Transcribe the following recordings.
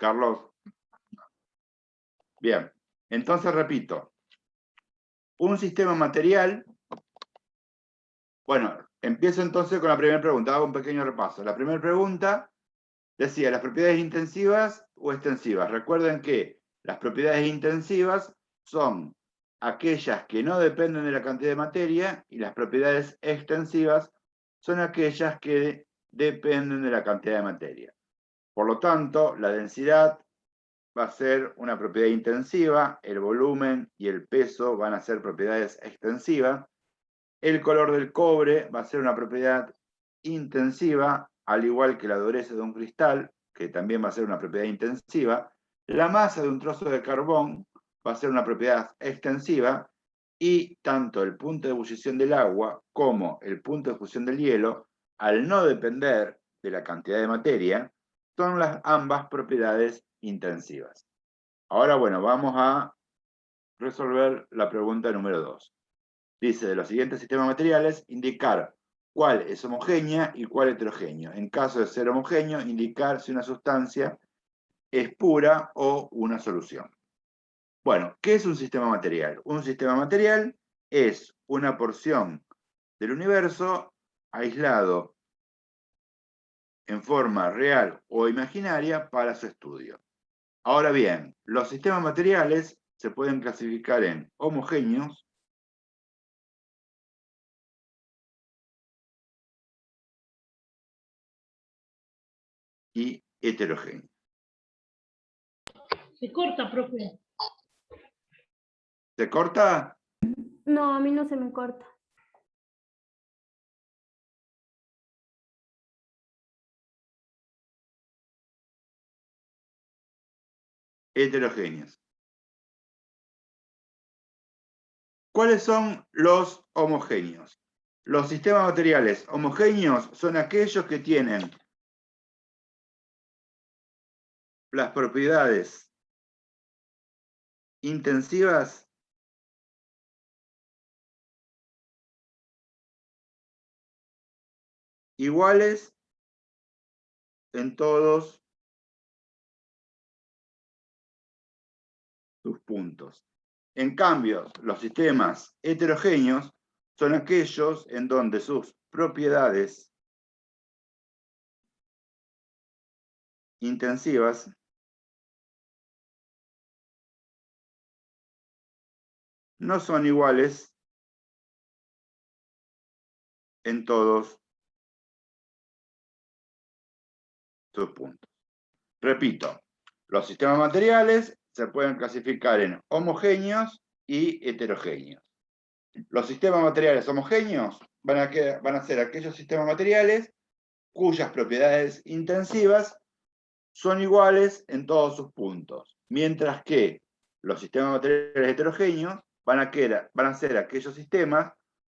Carlos. Bien, entonces repito. Un sistema material. Bueno, empiezo entonces con la primera pregunta. Hago un pequeño repaso. La primera pregunta decía, ¿las propiedades intensivas o extensivas? Recuerden que las propiedades intensivas son aquellas que no dependen de la cantidad de materia y las propiedades extensivas son aquellas que dependen de la cantidad de materia. Por lo tanto, la densidad va a ser una propiedad intensiva, el volumen y el peso van a ser propiedades extensivas, el color del cobre va a ser una propiedad intensiva, al igual que la dureza de un cristal, que también va a ser una propiedad intensiva, la masa de un trozo de carbón va a ser una propiedad extensiva, y tanto el punto de ebullición del agua como el punto de fusión del hielo, al no depender de la cantidad de materia, son ambas propiedades intensivas. Ahora, bueno, vamos a resolver la pregunta número 2. Dice, de los siguientes sistemas materiales, indicar cuál es homogénea y cuál heterogéneo. En caso de ser homogéneo, indicar si una sustancia es pura o una solución. Bueno, ¿qué es un sistema material? Un sistema material es una porción del universo aislado en forma real o imaginaria para su estudio. Ahora bien, los sistemas materiales se pueden clasificar en homogéneos y heterogéneos. Se corta, profe. ¿Se corta? No, a mí no se me corta. Heterogéneos. ¿Cuáles son los homogéneos? Los sistemas materiales homogéneos son aquellos que tienen las propiedades intensivas iguales en todos sus puntos. En cambio, los sistemas heterogéneos son aquellos en donde sus propiedades intensivas no son iguales en todos sus puntos. Repito, los sistemas materiales se pueden clasificar en homogéneos y heterogéneos. Los sistemas materiales homogéneos van a ser aquellos sistemas materiales cuyas propiedades intensivas son iguales en todos sus puntos, mientras que los sistemas materiales heterogéneos van a ser aquellos sistemas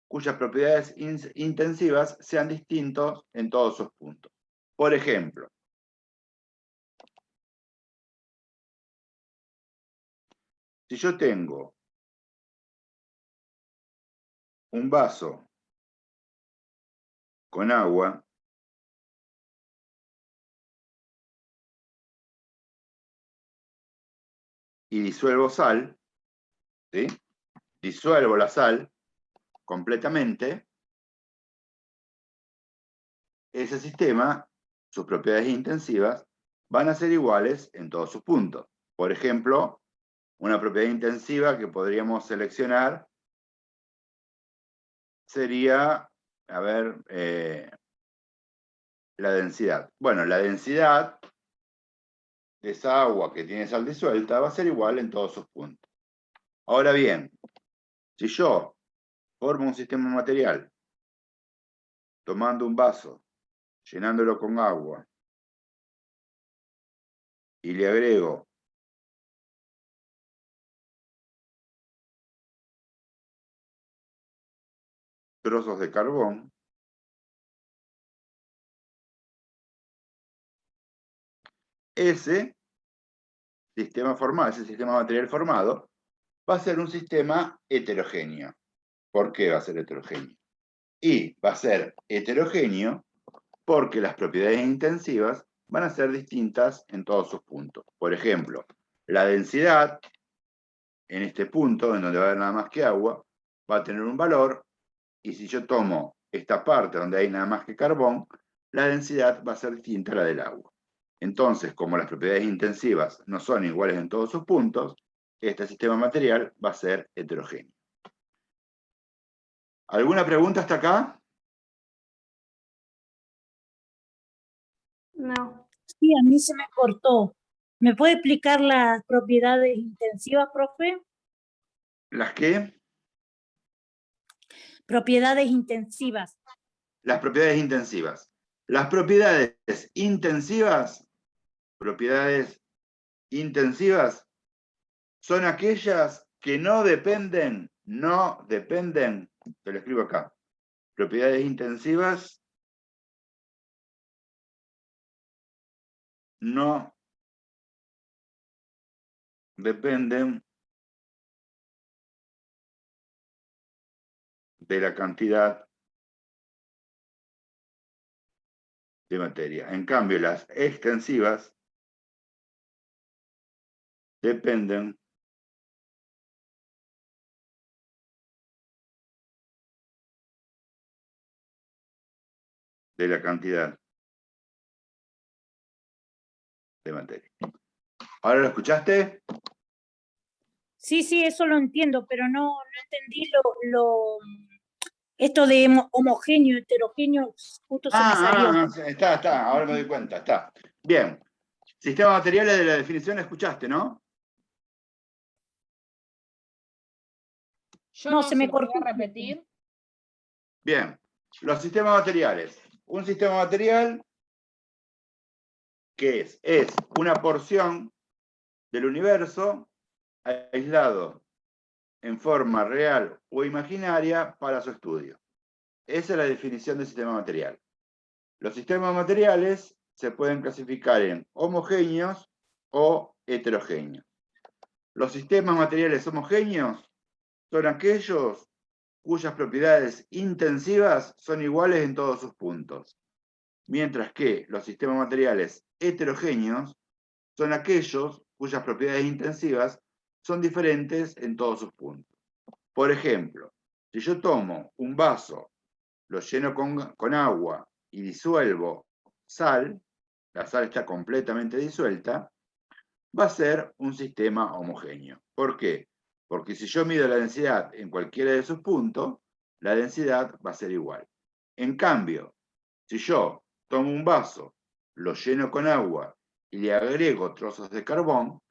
cuyas propiedades intensivas sean distintos en todos sus puntos. Por ejemplo, si yo tengo un vaso con agua y disuelvo sal, ¿sí? Disuelvo la sal completamente, ese sistema, sus propiedades intensivas, van a ser iguales en todos sus puntos. Por ejemplo, una propiedad intensiva que podríamos seleccionar sería, a ver, la densidad. Bueno, la densidad de esa agua que tiene sal disuelta va a ser igual en todos sus puntos. Ahora bien, si yo formo un sistema material tomando un vaso, llenándolo con agua, y le agrego trozos de carbón, ese sistema formado, ese sistema material formado, va a ser un sistema heterogéneo. ¿Por qué va a ser heterogéneo? Y va a ser heterogéneo porque las propiedades intensivas van a ser distintas en todos sus puntos. Por ejemplo, la densidad, en este punto, en donde va a haber nada más que agua, va a tener un valor, y si yo tomo esta parte donde hay nada más que carbón, la densidad va a ser distinta a la del agua. Entonces, como las propiedades intensivas no son iguales en todos sus puntos, este sistema material va a ser heterogéneo. ¿Alguna pregunta hasta acá? No. Sí, a mí se me cortó. ¿Me puede explicar las propiedades intensivas, profe? ¿Las qué? Propiedades intensivas. Las propiedades intensivas. Las propiedades intensivas son aquellas que no dependen, te lo escribo acá. Propiedades intensivas no dependen de la cantidad de materia. En cambio, las extensivas dependen de la cantidad de materia. ¿Ahora lo escuchaste? Sí, sí, eso lo entiendo, pero no entendí esto de homogéneo, heterogéneo, justo se me salió. Está, ahora me doy cuenta, está. Bien. Sistema de materiales de la definición la escuchaste, ¿no? Yo No, no, se me ¿se podría cortó. repetir? Bien. Los sistemas materiales. Un sistema material que es una porción del universo aislado en forma real o imaginaria para su estudio. Esa es la definición de sistema material. Los sistemas materiales se pueden clasificar en homogéneos o heterogéneos. Los sistemas materiales homogéneos son aquellos cuyas propiedades intensivas son iguales en todos sus puntos, mientras que los sistemas materiales heterogéneos son aquellos cuyas propiedades intensivas son diferentes en todos sus puntos. Por ejemplo, si yo tomo un vaso, lo lleno con agua y disuelvo sal, la sal está completamente disuelta, va a ser un sistema homogéneo. ¿Por qué? Porque si yo mido la densidad en cualquiera de sus puntos, la densidad va a ser igual. En cambio, si yo tomo un vaso, lo lleno con agua y le agrego trozos de carbón,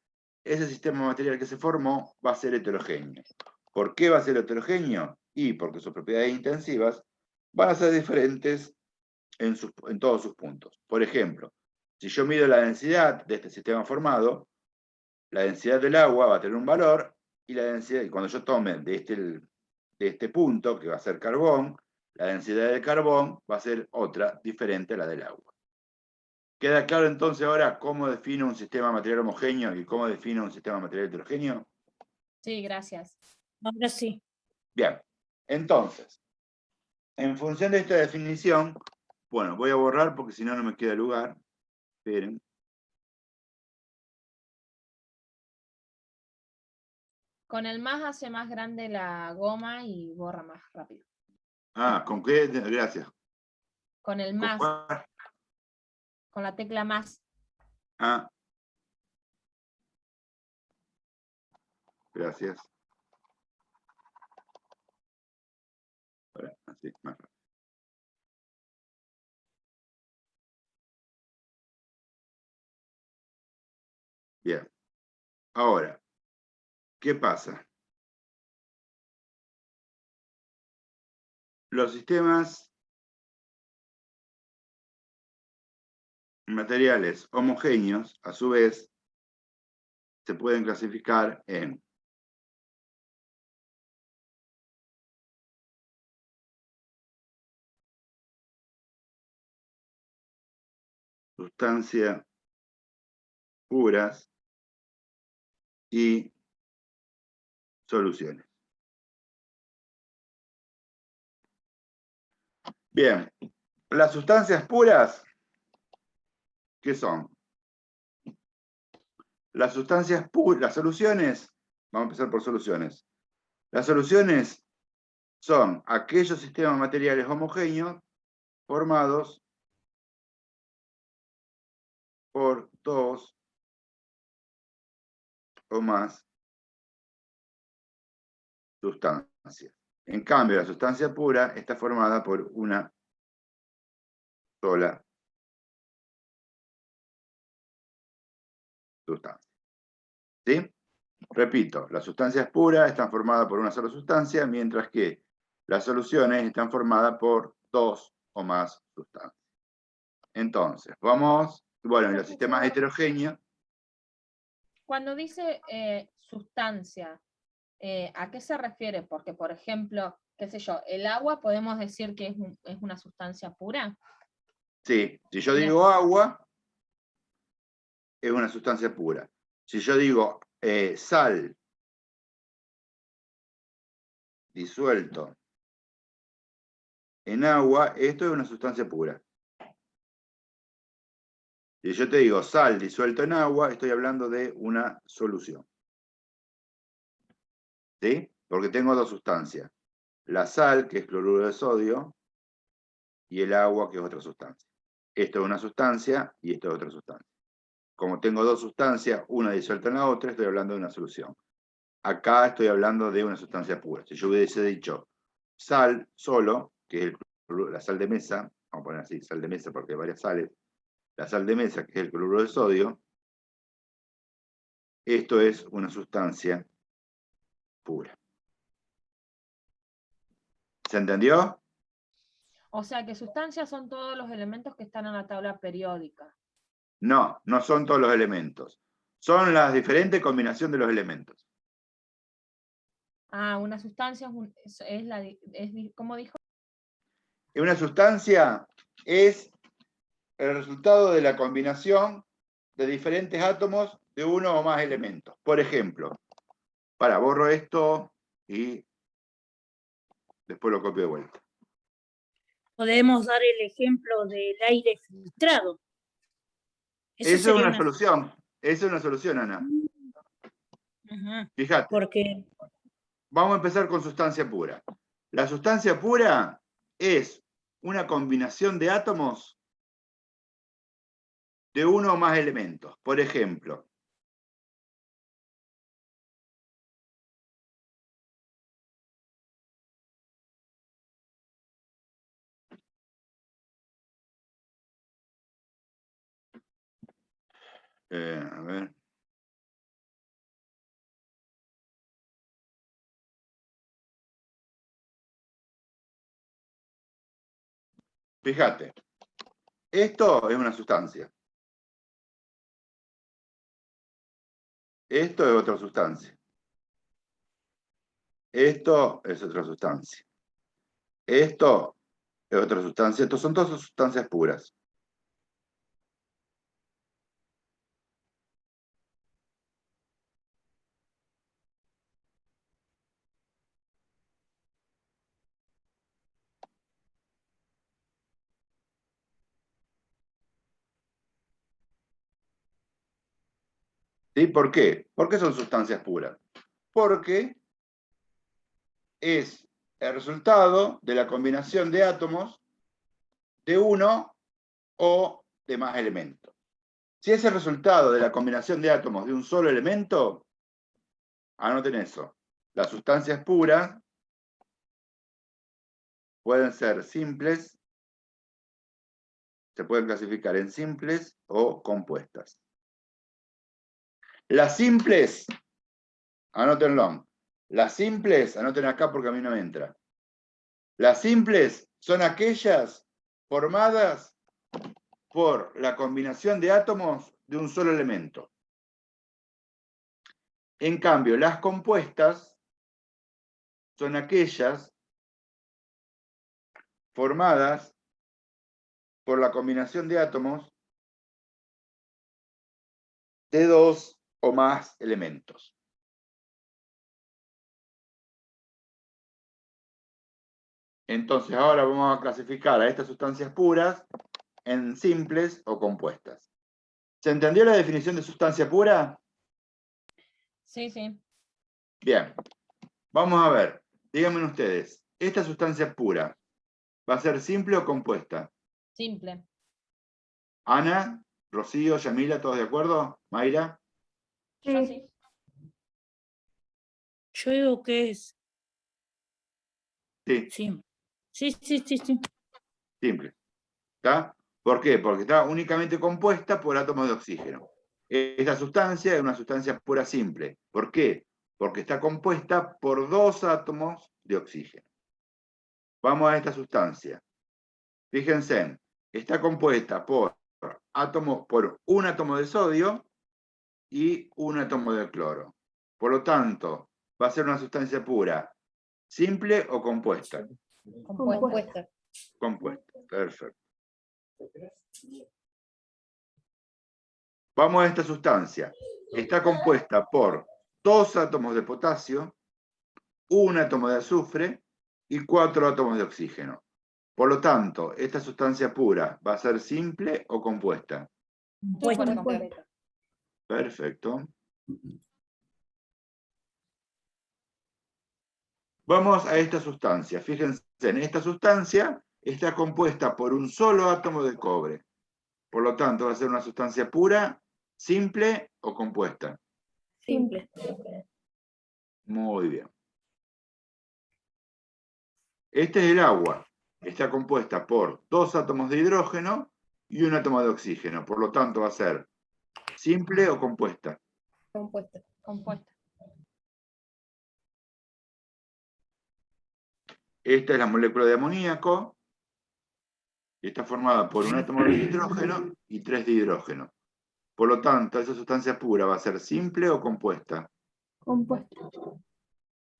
ese sistema material que se formó va a ser heterogéneo. ¿Por qué va a ser heterogéneo? Y porque sus propiedades intensivas van a ser diferentes en todos sus puntos. Por ejemplo, si yo mido la densidad de este sistema formado, la densidad del agua va a tener un valor y la densidad, y cuando yo tome de este punto, que va a ser carbón, la densidad del carbón va a ser otra, diferente a la del agua. ¿Queda claro entonces ahora cómo defino un sistema material homogéneo y cómo defino un sistema material heterogéneo? Sí, gracias. Ahora sí. Bien, entonces, en función de esta definición, bueno, voy a borrar porque si no, no me queda lugar. Esperen. Con el más hace más grande la goma y borra más rápido. Ah, ¿con qué? Gracias. Con el ¿Con más, cuál? con la tecla más. Ah. Gracias. Ahora, así, más rápido. Bien. Ahora, ¿qué pasa? Los sistemas materiales homogéneos, a su vez, se pueden clasificar en sustancias puras y soluciones. Bien, las sustancias puras ¿qué son? Las sustancias puras, las soluciones, vamos a empezar por soluciones. Las soluciones son aquellos sistemas materiales homogéneos formados por dos o más sustancias. En cambio, la sustancia pura está formada por una sola sustancia. ¿Sí? Repito, las sustancias puras están formadas por una sola sustancia, mientras que las soluciones están formadas por dos o más sustancias. Entonces, vamos, bueno, y los sistemas heterogéneos. Cuando dice sustancia, ¿a qué se refiere? Porque, por ejemplo, qué sé yo, el agua podemos decir que es una sustancia pura. Sí, si yo digo agua, es una sustancia pura. Si yo digo sal disuelto en agua, esto es una sustancia pura. Si yo te digo sal disuelto en agua, estoy hablando de una solución. ¿Sí? Porque tengo dos sustancias. La sal, que es cloruro de sodio, y el agua, que es otra sustancia. Esto es una sustancia y esto es otra sustancia. Como tengo dos sustancias, una disuelta en la otra, estoy hablando de una solución. Acá estoy hablando de una sustancia pura. Si yo hubiese dicho sal solo, que es la sal de mesa, vamos a poner así, sal de mesa porque hay varias sales, la sal de mesa, que es el cloruro de sodio, esto es una sustancia pura. ¿Se entendió? O sea que sustancias son todos los elementos que están en la tabla periódica. No, no son todos los elementos. Son las diferentes combinaciones de los elementos. Ah, una sustancia ¿cómo dijo? Una sustancia es el resultado de la combinación de diferentes átomos de uno o más elementos. Por ejemplo, borro esto y después lo copio de vuelta. Podemos dar el ejemplo del aire filtrado. Eso es sería una solución. Eso es una solución, Ana. Ajá, Fíjate. porque Vamos a empezar con sustancia pura. La sustancia pura es una combinación de átomos de uno o más elementos. Por ejemplo, a ver. Fíjate, esto es una sustancia. Esto es otra sustancia. Esto es otra sustancia. Esto es otra sustancia. Estos son todas sustancias puras. ¿Sí? ¿Por qué? ¿Por qué son sustancias puras? Porque es el resultado de la combinación de átomos de uno o de más elementos. Si es el resultado de la combinación de átomos de un solo elemento, anoten eso. Las sustancias puras pueden ser simples, se pueden clasificar en simples o compuestas. Las simples, anótenlo. Las simples, anoten acá porque a mí no me entra. Las simples son aquellas formadas por la combinación de átomos de un solo elemento. En cambio, las compuestas son aquellas formadas por la combinación de átomos de dos o más elementos. Entonces, ahora vamos a clasificar a estas sustancias puras en simples o compuestas. ¿Se entendió la definición de sustancia pura? Sí, sí. Bien. Vamos a ver. Díganme ustedes, ¿esta sustancia pura va a ser simple o compuesta? Simple. Ana, Rocío, Yamila, ¿todos de acuerdo? Mayra. Yo Sí. sí. Yo digo que es Sí, simple. Sí, sí, sí, sí. simple. ¿Está? ¿Por qué? Porque está únicamente compuesta por átomos de oxígeno. Esta sustancia es una sustancia pura simple. ¿Por qué? Porque está compuesta por 2 átomos de oxígeno. Vamos a esta sustancia. Fíjense, está compuesta por un átomo de sodio y un átomo de cloro. Por lo tanto, va a ser una sustancia pura, simple o compuesta. Compuesta. Compuesta, perfecto. Vamos a esta sustancia. Está compuesta por 2 átomos de potasio, un átomo de azufre y 4 átomos de oxígeno. Por lo tanto, esta sustancia pura va a ser simple o compuesta. Compuesta. Súper compuesta. Perfecto. Vamos a esta sustancia. Fíjense, en esta sustancia está compuesta por un solo átomo de cobre. Por lo tanto, va a ser una sustancia pura, simple o compuesta. Simple. Muy bien. Este es el agua. Está compuesta por 2 átomos de hidrógeno y un átomo de oxígeno. Por lo tanto, va a ser simple o compuesta. Compuesta. Compuesta. Esta es la molécula de amoníaco. Está formada por un átomo de hidrógeno y 3 de hidrógeno. Por lo tanto, esa sustancia pura va a ser simple o compuesta. Compuesta.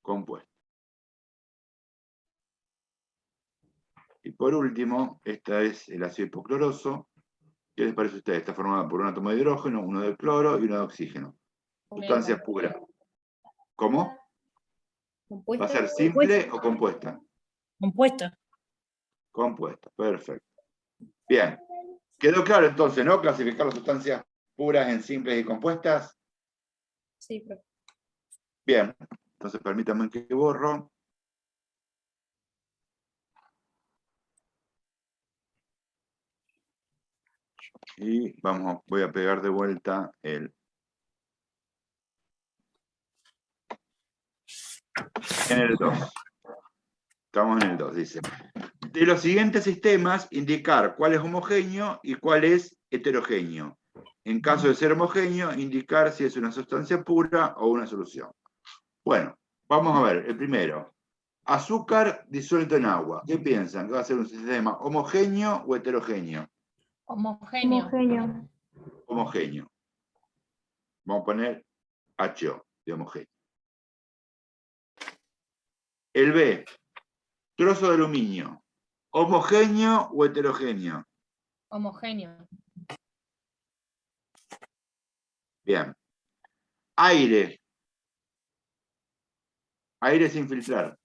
Compuesta. Y por último, esta es el ácido hipocloroso. ¿Qué les parece a ustedes? Está formada por un átomo de hidrógeno, uno de cloro y uno de oxígeno. Sustancia pura. ¿Cómo? ¿Va a ser simple o compuesta? Compuesta. Compuesta, perfecto. Bien. ¿Quedó claro entonces, no? Clasificar las sustancias puras en simples y compuestas. Sí, pero... Bien. Entonces permítanme que borro. Y voy a pegar de vuelta el... En el 2. Estamos en el 2, dice. De los siguientes sistemas, indicar cuál es homogéneo y cuál es heterogéneo. En caso de ser homogéneo, indicar si es una sustancia pura o una solución. Bueno, vamos a ver, el primero. Azúcar disuelto en agua. ¿Qué piensan? ¿Que va a ser un sistema homogéneo o heterogéneo? Homogéneo. Homogéneo. Homogéneo. Vamos a poner HO de homogéneo. El B, trozo de aluminio. ¿Homogéneo o heterogéneo? Homogéneo. Bien. Aire. Aire sin filtrar.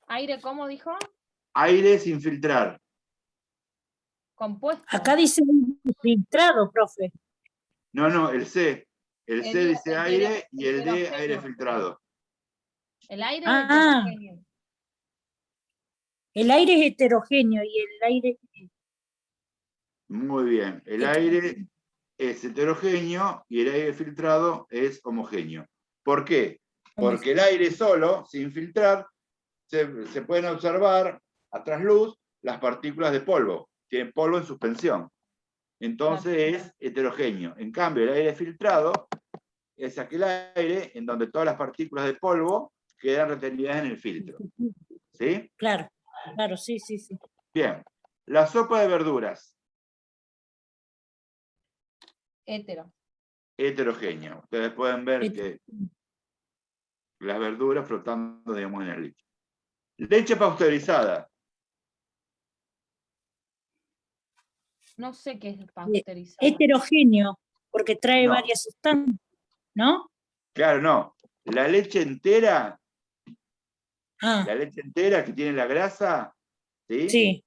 Aire, ¿cómo dijo? Aire sin filtrar. Compuesto. Acá dice filtrado, profe. No, el C. El C dice aire y el D heterogéneo. aire filtrado. El aire Ah. es heterogéneo. El aire es heterogéneo y el aire... Muy bien. El aire es heterogéneo y el aire filtrado es homogéneo. ¿Por qué? Porque el aire solo, sin filtrar, se pueden observar a trasluz las partículas de polvo. Tienen polvo en suspensión. Entonces es heterogéneo. En cambio, el aire filtrado es aquel aire en donde todas las partículas de polvo quedan retenidas en el filtro. ¿Sí? Claro, claro, sí, sí, sí. Bien. La sopa de verduras. Hetero. Heterogéneo. Ustedes pueden ver que las verduras flotando, digamos, en el líquido. Leche pasteurizada. No sé qué es pasteurizado. Heterogéneo, porque trae No. varias sustancias, ¿no? Claro, no. La leche entera, Ah, la leche entera que tiene la grasa, ¿sí? sí.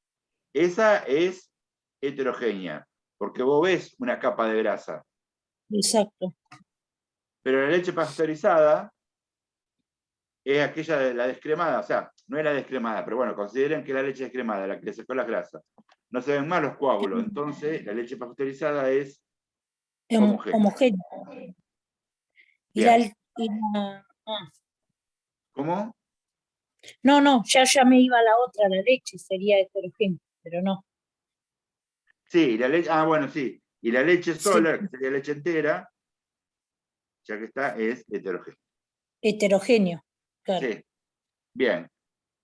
Esa es heterogénea, porque vos ves una capa de grasa. Exacto. Pero la leche pasteurizada es aquella de la descremada, o sea, no es la descremada, pero bueno, consideren que la leche descremada, la que le sacó las grasas. No se ven más los coágulos, entonces la leche pasteurizada es homogénea. Homogéneo. Y Bien. ¿Cómo? No, ya me iba a la otra, la leche sería heterogénea, pero no. Sí, la leche, bueno, sí. Y la leche Sí. sola, que sería leche entera, ya que está, es heterogénea. Heterogéneo, claro. Sí. Bien.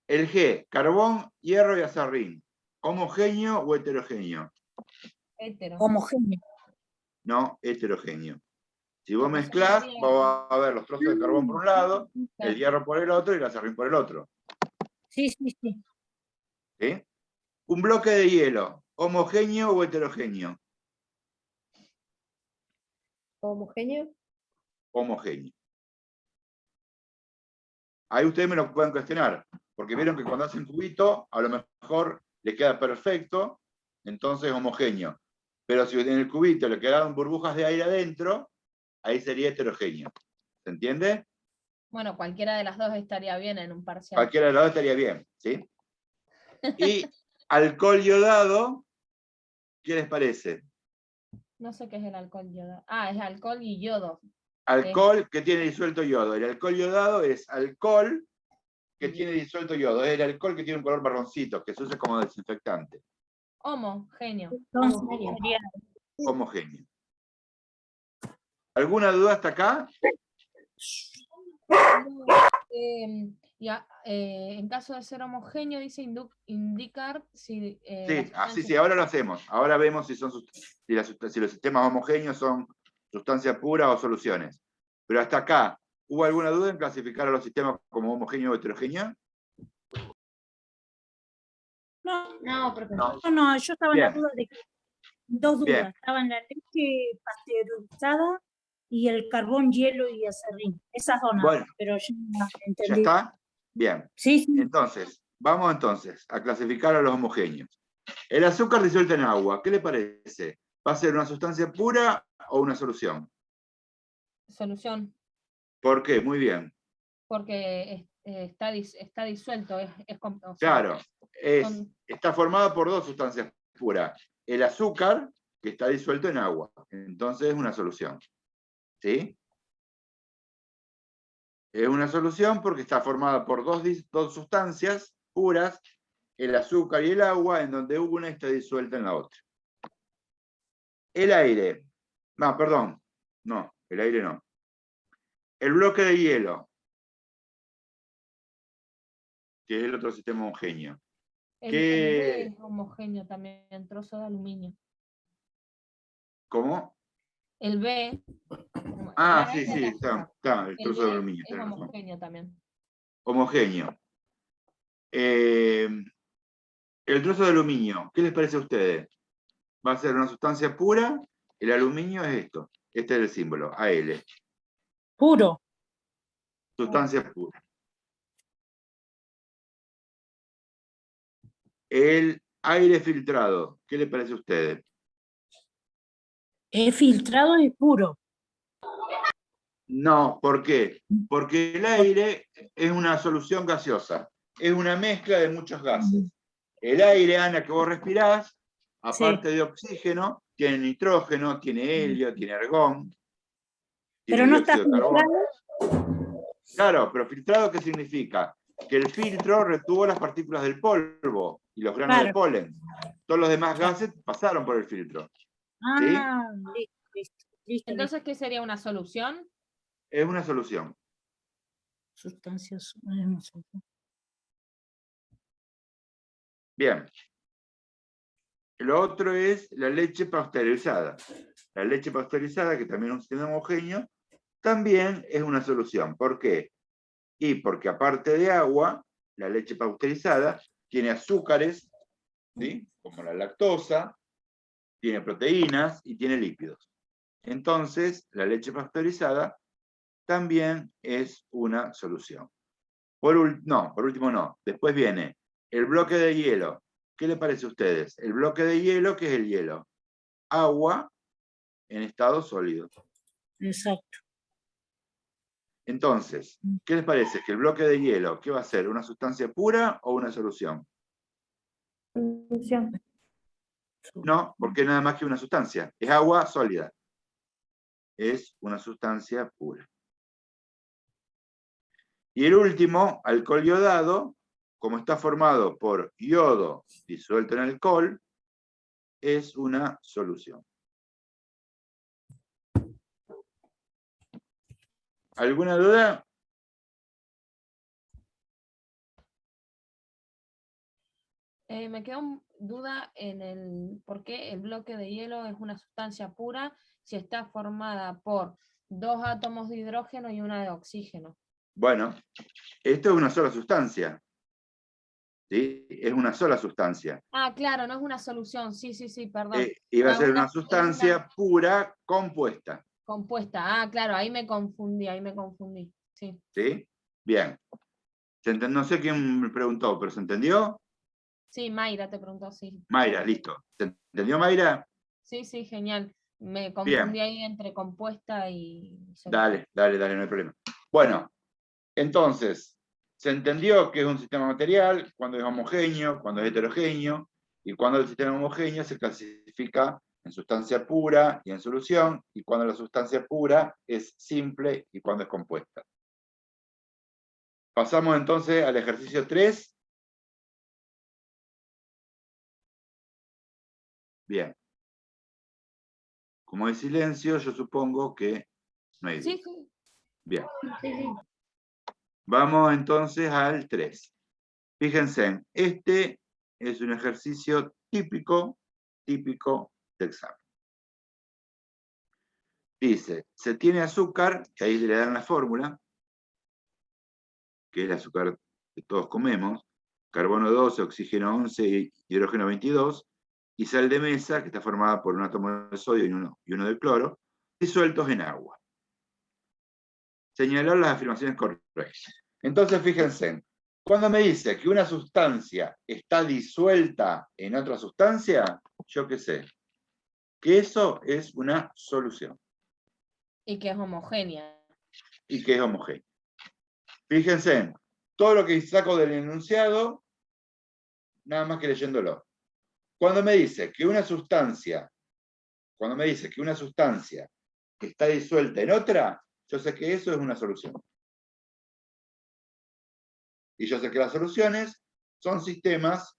El G, carbón, hierro y aserrín. ¿Homogéneo o heterogéneo? Hetero. Homogéneo. No, heterogéneo. Si vos Porque mezclás, sería- vas a ver los trozos de carbón por un lado, el Claro. hierro por el otro y el aserrín por el otro. Sí. ¿Sí? Un bloque de hielo, ¿homogéneo o heterogéneo? Homogéneo. Homogéneo. Ahí ustedes me lo pueden cuestionar, porque vieron que cuando hacen cubito, a lo mejor le queda perfecto, entonces es homogéneo. Pero si en el cubito le quedaron burbujas de aire adentro, ahí sería heterogéneo. ¿Se entiende? Bueno, cualquiera de las dos estaría bien en un parcial. Cualquiera de los dos estaría bien, ¿sí? Y alcohol iodado, ¿qué les parece? No sé qué es el alcohol yodado. Es alcohol y yodo. Alcohol que tiene disuelto yodo. El alcohol iodado es alcohol que tiene disuelto yodo. Es el alcohol que tiene un color marroncito, que se usa como desinfectante. Homogéneo. Entonces Homogéneo. sería Homogéneo. ¿Alguna duda hasta acá? En caso de ser homogéneo, dice indicar si. Sí, sí, ahora lo hacemos. Ahora vemos si los sistemas homogéneos son sustancias puras o soluciones. Pero hasta acá, ¿hubo alguna duda en clasificar a los sistemas como homogéneo o heterogéneo? No, profe. No, yo estaba en la Bien. duda de que dos dudas. Bien. Estaba en la leche pasteurizada y el carbón, hielo y aserrín. Esas dos nada, Bueno. pero ya ¿Ya entendí. está? Bien. Sí. Entonces, vamos entonces a clasificar a los homogéneos. El azúcar disuelto en agua, ¿qué le parece? ¿Va a ser una sustancia pura o una solución? Solución. ¿Por qué? Muy bien. Porque está disuelto. O sea, Claro, está formada por dos sustancias puras. El azúcar, que está disuelto en agua. Entonces es una solución. ¿Sí? Es una solución porque está formada por dos sustancias puras, el azúcar y el agua, en donde una está disuelta en la otra. El aire. No, perdón. No, el aire no. El bloque de hielo, que es el otro sistema homogéneo. el ¿Qué? B es homogéneo también, trozo de aluminio. ¿Cómo? El B. Sí, es el azúcar. está, el El trozo de B aluminio. es tenés razón. homogéneo también. Homogéneo. El trozo de aluminio, ¿qué les parece a ustedes? ¿Va a ser una sustancia pura? El aluminio es esto. Este es el símbolo, Al. Puro. Sustancia pura. El aire filtrado, ¿qué les parece a ustedes? Es filtrado y puro. No, ¿por qué? Porque el aire es una solución gaseosa. Es una mezcla de muchos gases. El aire, Ana, que vos respirás, aparte de oxígeno, tiene nitrógeno, tiene helio, tiene argón, tiene Pero no está dióxido de carbono. filtrado. Claro, pero filtrado, ¿qué significa? Que el filtro retuvo las partículas del polvo y los granos de Claro. polen. Todos los demás Claro. gases pasaron por el filtro. Listo. Entonces, ¿qué sería una solución? Es una solución. Sustancias. Bien. Lo otro es la leche pasteurizada. La leche pasteurizada, que también es un sistema homogéneo, también es una solución. ¿Por qué? Y porque aparte de agua, la leche pasteurizada tiene azúcares, ¿sí? Como la lactosa, tiene proteínas y tiene lípidos. Entonces, la leche pasteurizada también es una solución. Por último no. Después viene el bloque de hielo. ¿qué le parece a ustedes? El bloque de hielo, ¿qué es el hielo? Agua en estado sólido. Exacto. Entonces, ¿qué les parece? ¿Que el bloque de hielo, qué va a ser? ¿Una sustancia pura o una solución? Solución. No, porque es nada más que una sustancia. Es agua sólida. Es una sustancia pura. Y el último, alcohol iodado, como está formado por yodo disuelto en alcohol, es una solución. ¿Alguna duda? Me queda duda en el por qué el bloque de hielo es una sustancia pura si está formada por 2 átomos de hidrógeno y una de oxígeno. Bueno, esto es una sola sustancia. ¿Sí? Es una sola sustancia. Ah, claro, no es una solución, sí, perdón. Iba a Ah, ser una es sustancia pura compuesta. compuesta. Ah, claro, ahí me confundí, sí. ¿Sí? Bien. No sé quién me preguntó, pero ¿se entendió? Sí, Mayra te preguntó, sí. Mayra, listo. ¿Se entendió, Mayra? Sí, genial. Me confundí Bien. ahí entre compuesta y Dale, no hay problema. Bueno, entonces, se entendió que es un sistema material cuando es homogéneo, cuando es heterogéneo, y cuando el sistema homogéneo se clasifica en sustancia pura y en solución, y cuando la sustancia pura es simple y cuando es compuesta. Pasamos entonces al ejercicio 3. Bien. Como hay silencio, yo supongo que no hay duda. Sí. Bien. Sí. Vamos entonces al 3. Fíjense, este es un ejercicio típico de examen. Dice, se tiene azúcar, que ahí le dan la fórmula, que es el azúcar que todos comemos, carbono 12, oxígeno 11 y hidrógeno 22, y sal de mesa, que está formada por un átomo de sodio y uno de cloro, disueltos en agua. Señalar las afirmaciones correctas. Entonces, fíjense, cuando me dice que una sustancia está disuelta en otra sustancia, yo qué sé, que eso es una solución. Y que es homogénea. Y que es homogénea. Fíjense, todo lo que saco del enunciado, nada más que leyéndolo. Cuando me dice que una sustancia está disuelta en otra, yo sé que eso es una solución. Y yo sé que las soluciones son sistemas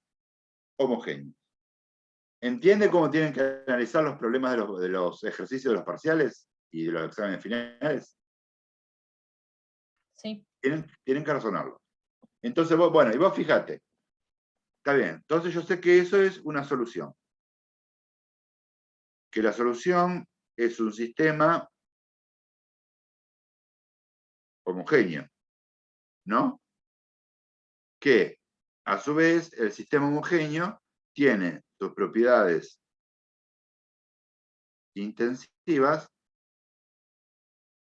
homogéneos. ¿Entiende cómo tienen que analizar los problemas de los ejercicios de los parciales y de los exámenes finales? Sí. Tienen que razonarlo. Entonces, y vos fíjate. Está bien, entonces yo sé que eso es una solución. Que la solución es un sistema homogéneo, ¿no? Que, a su vez, el sistema homogéneo tiene sus propiedades intensivas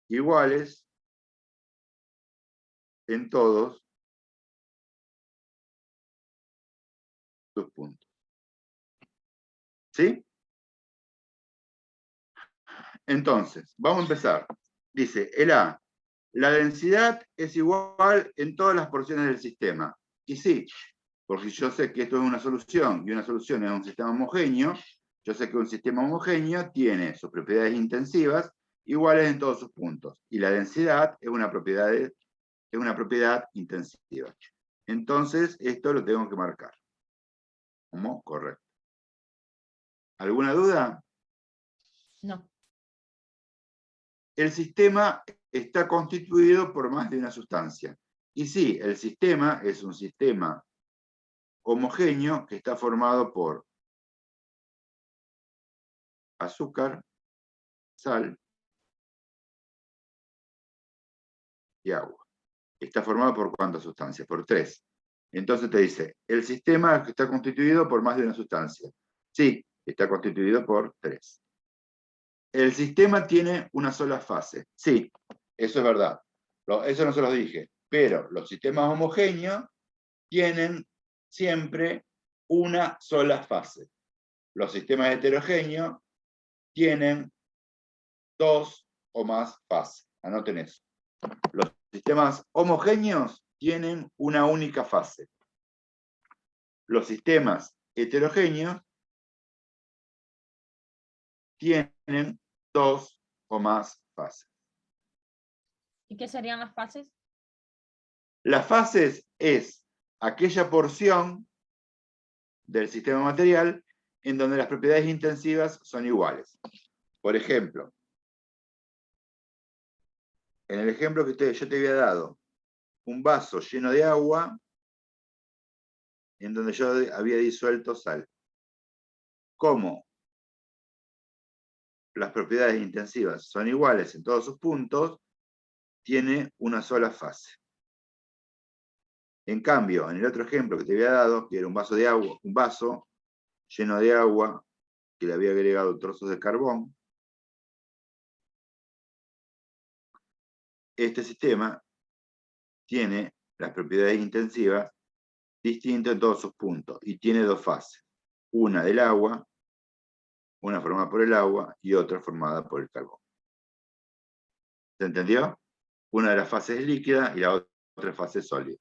iguales en todos sus puntos. ¿Sí? Entonces, vamos a empezar. Dice, el A, la densidad es igual en todas las porciones del sistema. Y sí, porque yo sé que esto es una solución, y una solución es un sistema homogéneo, yo sé que un sistema homogéneo tiene sus propiedades intensivas iguales en todos sus puntos. Y la densidad es una propiedad intensiva. Entonces, esto lo tengo que marcar como correcto. ¿Alguna duda? No. El sistema está constituido por más de una sustancia. Y sí, el sistema es un sistema homogéneo que está formado por azúcar, sal y agua. Está formado por ¿cuántas sustancias? Por 3. Entonces te dice, el sistema está constituido por más de una sustancia. Sí, está constituido por 3. El sistema tiene una sola fase. Sí, eso es verdad. Eso no se los dije. Pero los sistemas homogéneos tienen siempre una sola fase. Los sistemas heterogéneos tienen 2 o más fases. Anoten eso. Los sistemas homogéneos tienen una única fase. Los sistemas heterogéneos tienen 2 o más fases. ¿Y qué serían las fases? Las fases es aquella porción del sistema material en donde las propiedades intensivas son iguales. Por ejemplo, en el ejemplo que yo te había dado, un vaso lleno de agua en donde yo había disuelto sal. Como las propiedades intensivas son iguales en todos sus puntos, tiene una sola fase. En cambio, en el otro ejemplo que te había dado, que era un vaso de agua, un vaso lleno de agua que le había agregado trozos de carbón, este sistema tiene las propiedades intensivas distintas en todos sus puntos y tiene 2 fases. Una del agua, una formada por el agua y otra formada por el carbón. ¿Se entendió? Una de las fases es líquida y la otra fase es sólida.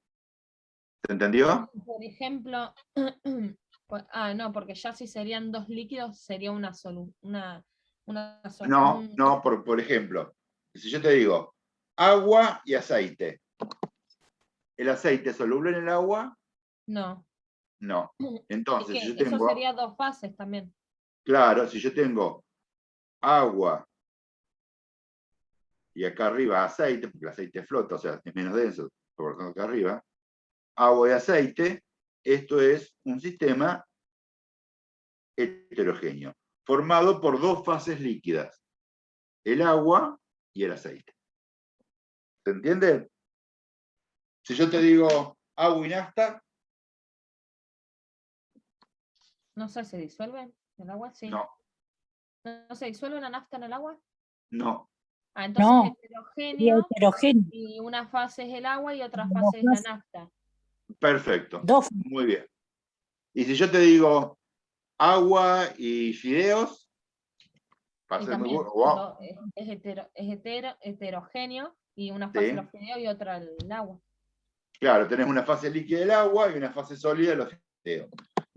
¿Se entendió? Por ejemplo, no, porque ya si serían 2 líquidos, sería una sola. No, por ejemplo, si yo te digo agua y aceite, ¿el aceite es soluble en el agua? No. No. Es Entonces, que si yo eso tengo, sería 2 fases también. claro, si yo tengo agua y acá arriba aceite, porque el aceite flota, o sea, es menos denso, por lo tanto acá arriba, agua y aceite, esto es un sistema heterogéneo, formado por 2 fases líquidas, el agua y el aceite. ¿Se entiende? Si yo te digo agua y nafta, No sé, ¿se disuelve el agua? Sí. no, ¿No se disuelve la nafta en el agua? no. Entonces No, es sería heterogéneo heterogéneo. y una fase es el agua y otra Dos fase es la fases. nafta. Perfecto. Dos. Muy bien. Y si yo te digo agua y fideos, para Y ser muy también bueno, es heterogéneo y una fase sí, los fideos y otra el agua. claro, tenés una fase líquida del agua y una fase sólida de los fideos.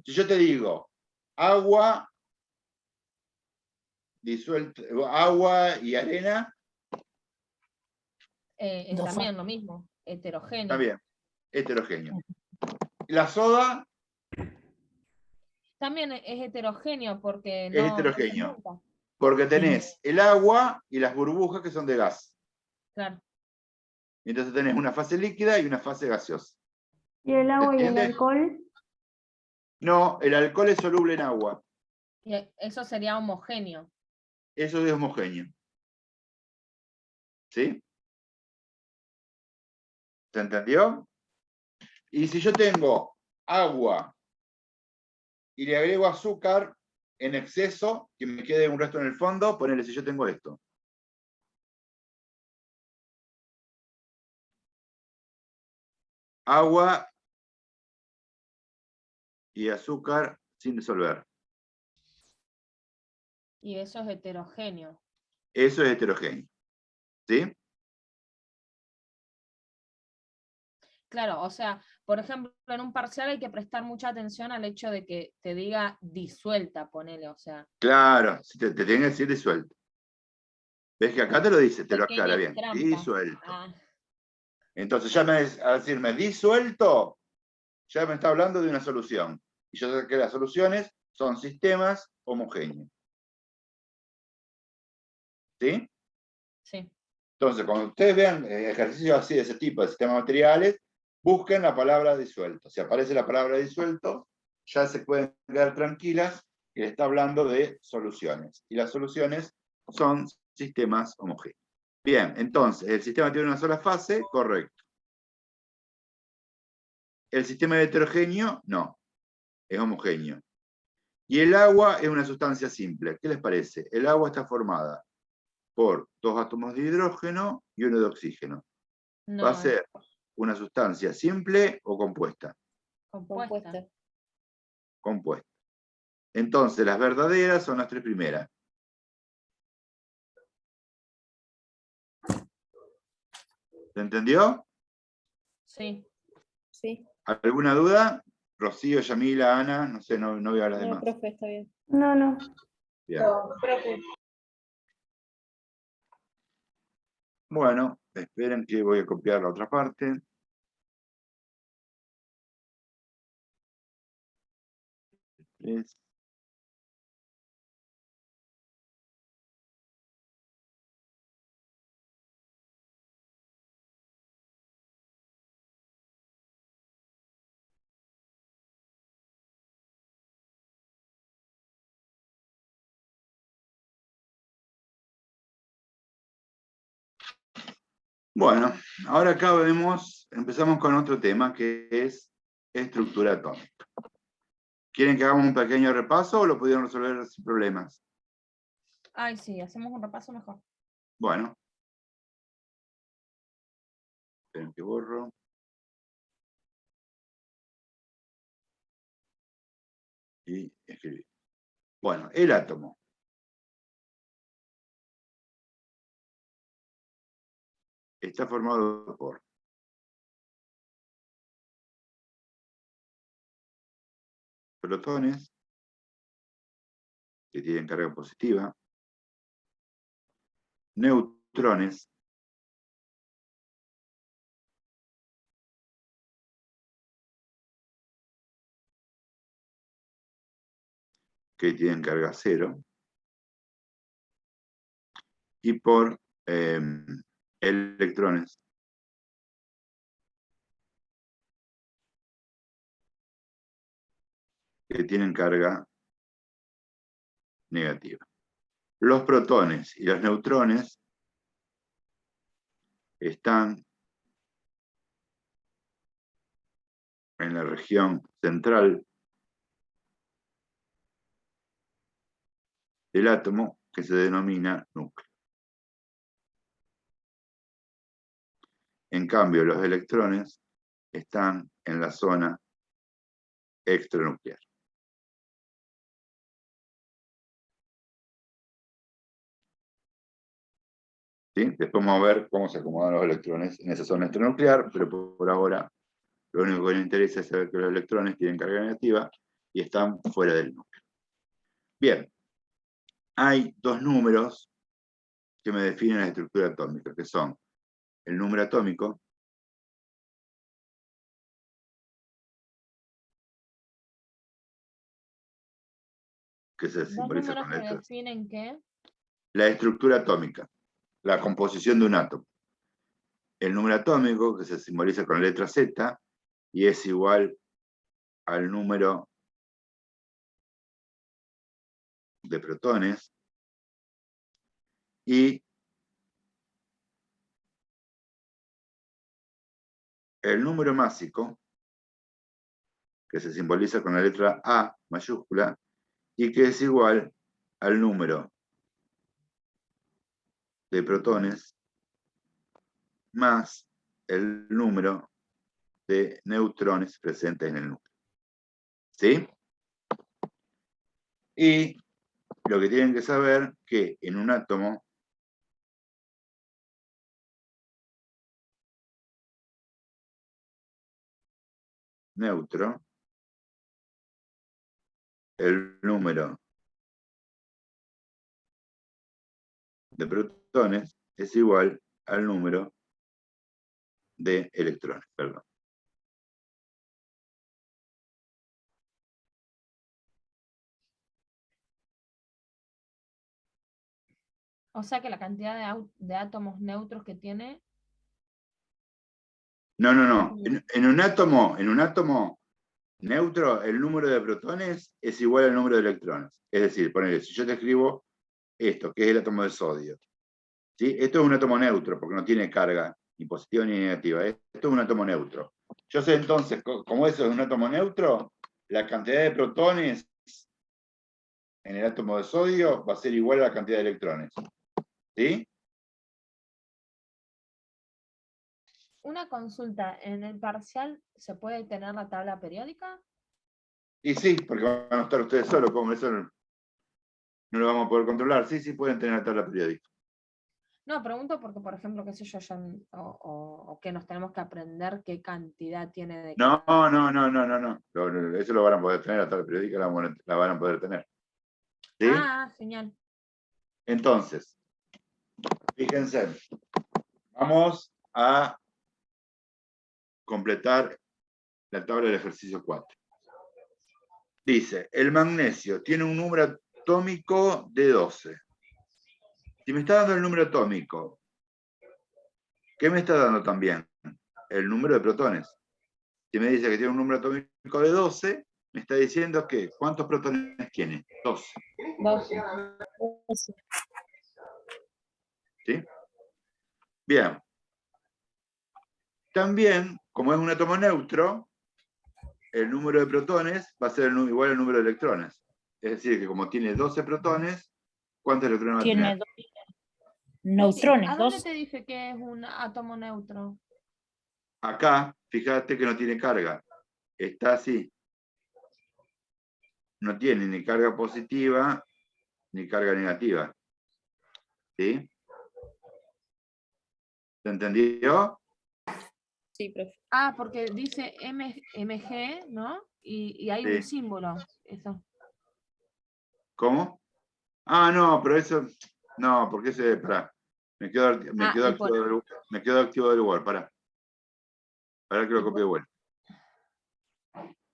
Si yo te digo agua disuelta, agua y arena, Dos También lo mismo, heterogéneo. también, heterogéneo. La soda También es heterogéneo porque es no se heterogéneo, junta. porque tenés el agua y las burbujas que son de gas. Claro. Entonces tenés una fase líquida y una fase gaseosa. ¿Y el ¿Se agua y el entiende? alcohol? No, el alcohol es soluble en agua. Y eso sería homogéneo. Eso es homogéneo. ¿Sí? ¿Se entendió? Y si yo tengo agua y le agrego azúcar en exceso, que me quede un resto en el fondo, ponele si yo tengo esto. Agua y azúcar sin disolver. Y eso es heterogéneo. Eso es heterogéneo. ¿Sí? Claro, o sea, por ejemplo, en un parcial hay que prestar mucha atención al hecho de que te diga disuelta, ponele, o sea. Claro, si te tiene que decir disuelto. ¿Ves que acá te lo dice, te lo aclara Pequeñas bien? trampas. Disuelto. Ah, Entonces ya al decirme disuelto, ya me está hablando de una solución. Y yo sé que las soluciones son sistemas homogéneos. ¿Sí? sí. Entonces, cuando ustedes vean ejercicios así de ese tipo de sistemas materiales, busquen la palabra disuelto. Si aparece la palabra disuelto, ya se pueden quedar tranquilas que está hablando de soluciones. Y las soluciones son sistemas homogéneos. Bien, entonces, ¿el sistema tiene una sola fase? Correcto. ¿El sistema es heterogéneo? No, es homogéneo. Y el agua es una sustancia simple. ¿Qué les parece? El agua está formada por 2 átomos de hidrógeno y 1 de oxígeno. No, ¿Va a ser una sustancia simple o compuesta? compuesta. compuestas. Entonces, las verdaderas son las tres primeras. ¿Se entendió? Sí. Sí. ¿Alguna duda? Rocío, Yamila, Ana, no sé, no veo a las No, demás. profe, está bien. No, no. Bien. Bueno, esperen que voy a copiar la otra parte. Es- Bueno, ahora acá empezamos con otro tema que es estructura atómica. ¿Quieren que hagamos un pequeño repaso o lo pudieron resolver sin problemas? Ay, sí, hacemos un repaso mejor. Bueno. Esperen que borro. Y escribir. Bueno, el átomo. Está formado por protones, que tienen carga positiva, neutrones, que tienen carga cero, y por electrones, que tienen carga negativa. Los protones y los neutrones están en la región central del átomo, que se denomina núcleo. En cambio, los electrones están en la zona extranuclear. ¿Sí? Después vamos a ver cómo se acomodan los electrones en esa zona extranuclear, pero por ahora lo único que nos interesa es saber que los electrones tienen carga negativa y están fuera del núcleo. Bien, hay dos números que me definen la estructura atómica, que son el número atómico, que se Dos simboliza números con que letras. definen qué. La estructura atómica, la composición de un átomo. El número atómico, que se simboliza con la letra Z, y es igual al número de protones, y el número másico, que se simboliza con la letra A mayúscula, y que es igual al número de protones más el número de neutrones presentes en el núcleo. ¿Sí? Y lo que tienen que saber que en un átomo neutro, el número de protones es igual al número de electrones. Perdón. O sea que la cantidad de átomos neutros que tiene. No. En un átomo neutro, el número de protones es igual al número de electrones. Es decir, ponele, si yo te escribo esto, que es el átomo de sodio, ¿sí? Esto es un átomo neutro, porque no tiene carga ni positiva ni negativa. Esto es un átomo neutro. Yo sé entonces, como eso es un átomo neutro, la cantidad de protones en el átomo de sodio va a ser igual a la cantidad de electrones. ¿Sí? Una consulta, ¿en el parcial se puede tener la tabla periódica? Y sí, porque van a estar ustedes solos, como eso no lo vamos a poder controlar. Sí, sí pueden tener la tabla periódica. No, pregunto porque, por ejemplo, qué sé yo, o que nos tenemos que aprender qué cantidad tiene de No, cada. no. Eso lo van a poder tener, la tabla periódica la van a poder tener. ¿Sí? Ah, genial. Entonces, fíjense, vamos a completar la tabla del ejercicio 4. Dice, el magnesio tiene un número atómico de 12. Si me está dando el número atómico, ¿qué me está dando también? El número de protones. Si me dice que tiene un número atómico de 12, me está diciendo que ¿cuántos protones tiene? 12. 12. ¿Sí? Bien. También, como es un átomo neutro, el número de protones va a ser igual al número de electrones. Es decir, que como tiene 12 protones, ¿cuántos electrones va a Tiene tener? neutrones, ¿A dónde 2. te dice que es un átomo neutro? Acá, fíjate que no tiene carga. Está así. No tiene ni carga positiva ni carga negativa. ¿Sí? ¿Se entendió? Sí, profe. Ah, porque dice MG, ¿no? Y hay un Sí. símbolo. Eso. ¿Cómo? Ah, no, pero eso. No, porque ese. Pará. Me quedo y por, activo del Word. Pará que lo y copie de por- vuelta.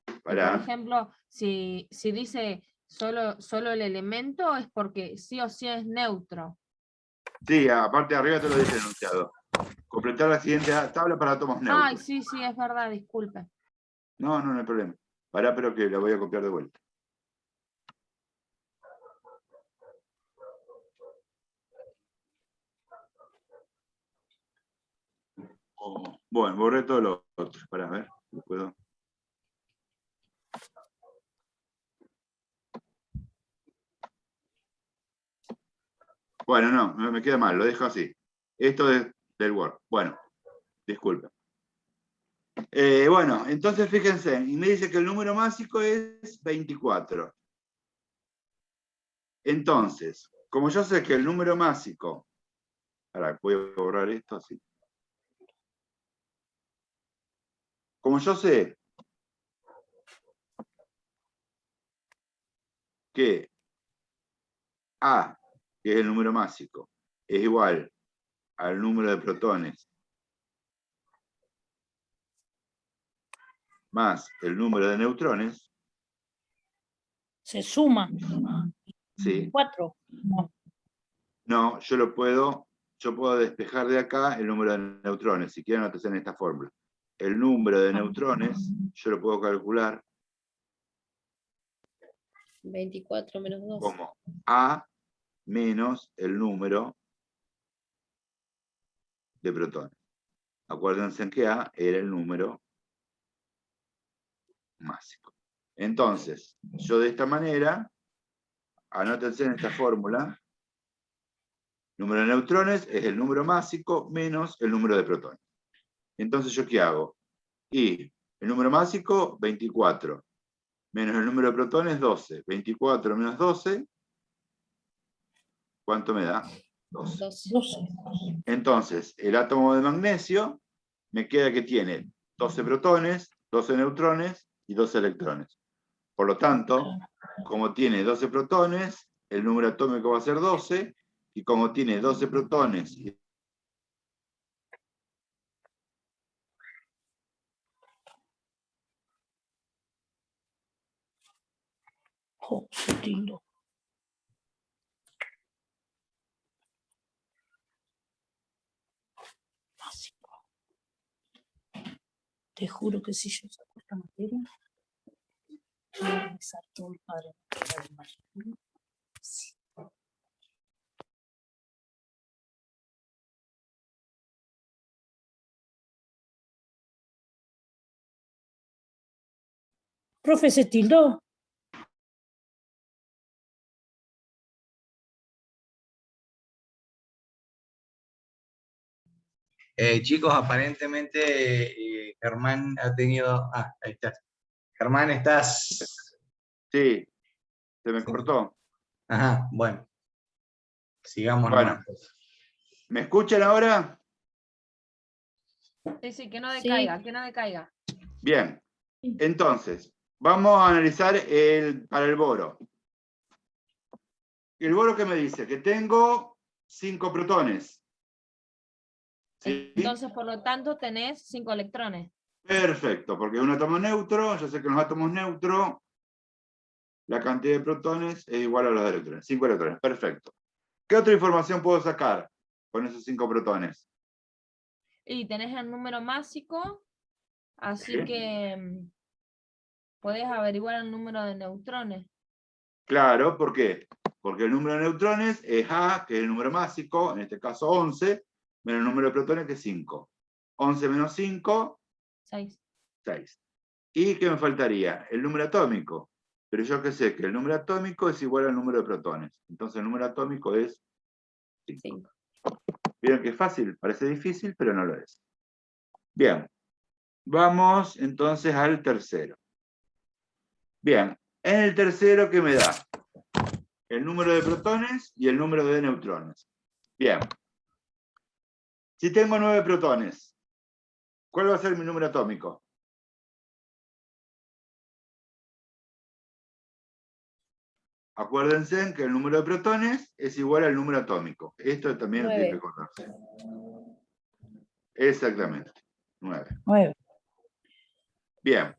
y por Pará. ejemplo, si dice solo el elemento, es porque sí o sí es neutro. Sí, aparte de arriba te lo dice enunciado. Completar la siguiente tabla para átomos Ay, neutros. sí, es verdad, disculpe. No hay problema. Pará, pero que la voy a copiar de vuelta. Bueno, borré todos los otros. Pará, a ver, ¿lo puedo? Bueno, no, me queda mal, lo dejo así. Esto es del Word. Bueno, disculpen. Bueno, entonces fíjense, y me dice que el número másico es 24. Entonces, como yo sé que el número másico, ahora voy a borrar esto así. Como yo sé que A, que es el número másico, es igual al número de protones más el número de neutrones, Se suma. ¿sí? 4. No, yo puedo despejar de acá el número de neutrones, si quieren anotarse en esta fórmula. El número de neutrones, yo lo puedo calcular 24 menos 2. como A menos el número de protones. Acuérdense en que A era el número másico. Entonces, yo de esta manera, anótense en esta fórmula, número de neutrones es el número másico menos el número de protones. Entonces, ¿yo qué hago? Y el número másico, 24, menos el número de protones, 12. 24 menos 12, ¿cuánto me da? 12. 12. Entonces, el átomo de magnesio me queda que tiene 12 protones, 12 neutrones y 12 electrones. Por lo tanto, como tiene 12 protones, el número atómico va a ser 12, y como tiene 12 protones y Oh, qué lindo. Básico. Te juro que si yo saco esta materia, voy a regresar todo el padre. Sí. Profe, se tildó. Chicos, aparentemente Germán ha tenido... Ah, ahí está. Germán, ¿estás Sí, se me Sí. cortó. Ajá, bueno. Sigamos Bueno. nomás. ¿Me escuchan ahora? Sí, sí, que no Sí. decaiga, que no decaiga. Bien. Entonces, vamos a analizar para el boro. ¿El boro qué me dice? Que tengo 5 protones. ¿Sí? Entonces, por lo tanto, tenés 5 electrones. Perfecto, porque es un átomo neutro. Yo sé que en los átomos neutros la cantidad de protones es igual a los de electrones. 5 electrones, perfecto. ¿Qué otra información puedo sacar con esos 5 protones? Y tenés el número másico, así Sí. que podés averiguar el número de neutrones. Claro, ¿por qué? Porque el número de neutrones es A, que es el número másico, en este caso 11, menos el número de protones, que es 5. 11 menos 5, 6. 6. ¿Y qué me faltaría? El número atómico. Pero yo que sé que el número atómico es igual al número de protones. Entonces el número atómico es 5. 5. Vieron que es fácil, parece difícil, pero no lo es. Bien, vamos entonces al tercero. Bien, en el tercero, ¿qué me da? El número de protones y el número de neutrones. Bien. Si tengo 9 protones, ¿cuál va a ser mi número atómico? Acuérdense que el número de protones es igual al número atómico. Esto también lo tienen que 9. acordarse. Exactamente. 9. 9. Bien.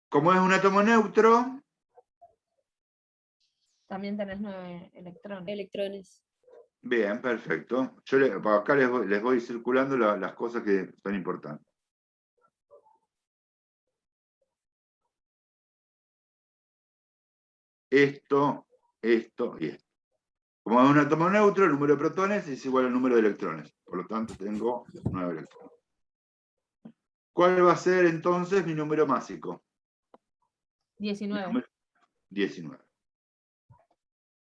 Como es un átomo neutro, También tenés 9 electrones. Electrones. bien, perfecto. Yo acá les voy circulando las cosas que son importantes. Esto y esto. Como es un átomo neutro, el número de protones es igual al número de electrones. Por lo tanto, tengo 9 electrones. ¿Cuál va a ser entonces mi número másico? 19. 19.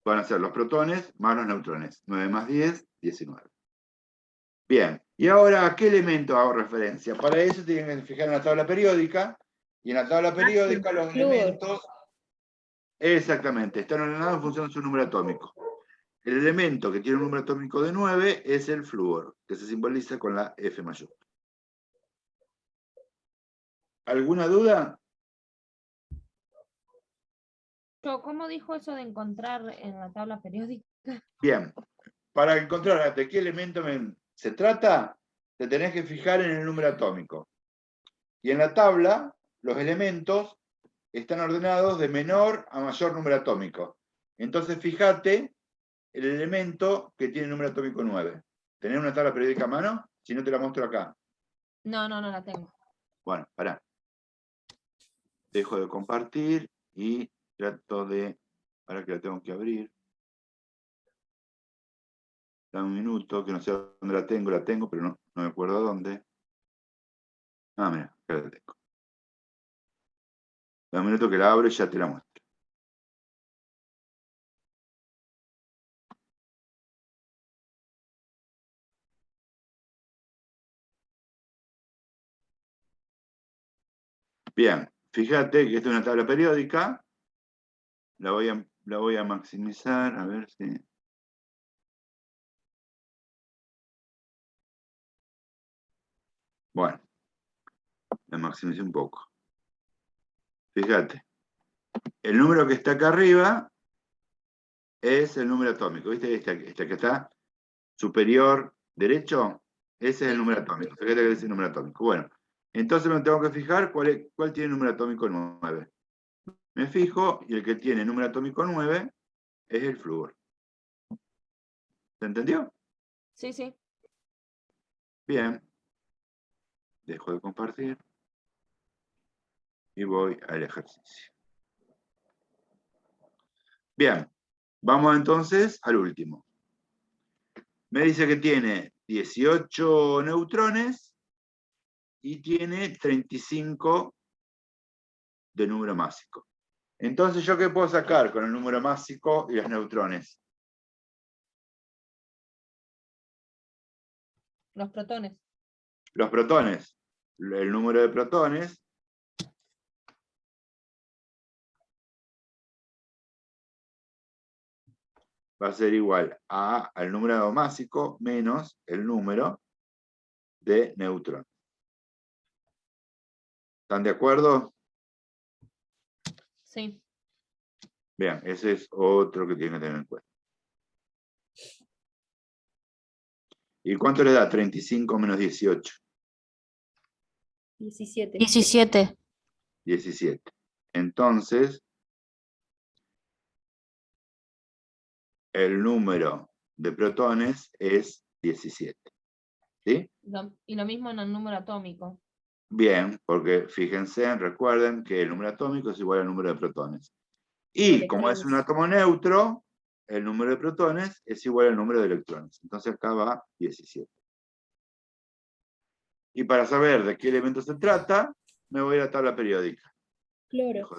Van a ser los protones más los neutrones. 9 más 10, 19. Bien, y ahora, ¿a qué elemento hago referencia? Para eso tienen que fijar en la tabla periódica, y en la tabla periódica los Flúor. elementos, exactamente, están ordenados en función de su número atómico. El elemento que tiene un número atómico de 9 es el flúor, que se simboliza con la F mayúscula. ¿Alguna duda? ¿Cómo dijo eso de encontrar en la tabla periódica? Bien, para encontrar de qué elemento se trata, te tenés que fijar en el número atómico. Y en la tabla, los elementos están ordenados de menor a mayor número atómico. Entonces, fíjate el elemento que tiene número atómico 9. ¿Tenés una tabla periódica a mano? Si no, te la muestro acá. No, no, no la tengo. Bueno, pará. Dejo de compartir y trato de... Ahora que la tengo que abrir. Dame un minuto, que no sé dónde la tengo, pero no me acuerdo dónde. Ah, mira, acá la tengo. Dame un minuto que la abro y ya te la muestro. Bien, fíjate que esta es una tabla periódica. La voy a maximizar, a ver si... Bueno, la maximicé un poco. Fíjate, el número que está acá arriba es el número atómico. ¿Viste? Este que está superior derecho, ese es el Sí, número sí. atómico. Fíjate que es el número atómico. Bueno, entonces me tengo que fijar cuál tiene el número atómico 9. Me fijo y el que tiene número atómico 9 es el flúor. ¿Se entendió? Sí, sí. Bien. Dejo de compartir y voy al ejercicio. Bien, vamos entonces al último. Me dice que tiene 18 neutrones y tiene 35 de número másico. Entonces, ¿yo qué puedo sacar con el número másico y los neutrones? Los protones. Los protones. El número de protones va a ser igual al número másico menos el número de neutrones. ¿Están de acuerdo? Sí. Bien, ese es otro que tienen que tener en cuenta. ¿Y cuánto le da 35 menos 18? 17. 17. 17. Entonces, el número de protones es 17. ¿Sí? Y lo mismo en el número atómico. Bien, porque fíjense, recuerden que el número atómico es igual al número de protones. Y como es un Electrones. átomo neutro, el número de protones es igual al número de electrones. Entonces acá va 17. Y para saber de qué elemento se trata, me voy a la tabla periódica. Cloro.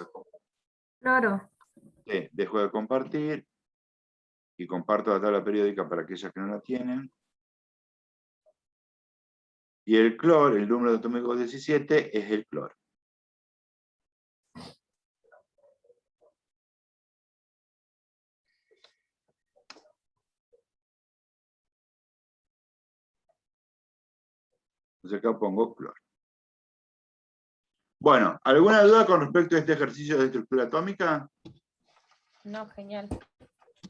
Claro. Dejo de compartir y comparto la tabla periódica para aquellas que no la tienen. Y el cloro, el número atómico 17, es el cloro. Entonces acá pongo cloro. Bueno, ¿alguna duda con respecto a este ejercicio de estructura atómica? No, genial.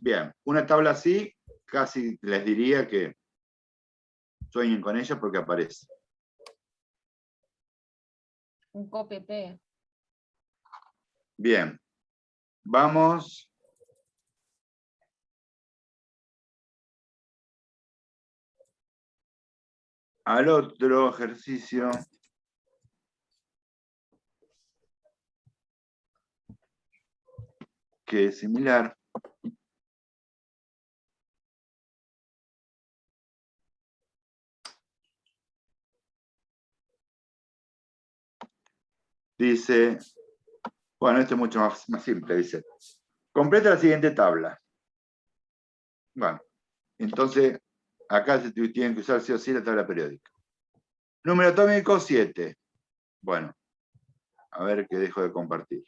Bien, una tabla así, casi les diría que sueñen con ella porque aparece. Un copy-pega. Bien, vamos al otro ejercicio. Que es similar. Dice, bueno, esto es mucho más simple, dice, completa la siguiente tabla. Bueno, entonces, acá se tienen que usar sí o sí la tabla periódica. Número atómico 7. Bueno, a ver qué dejo de compartir.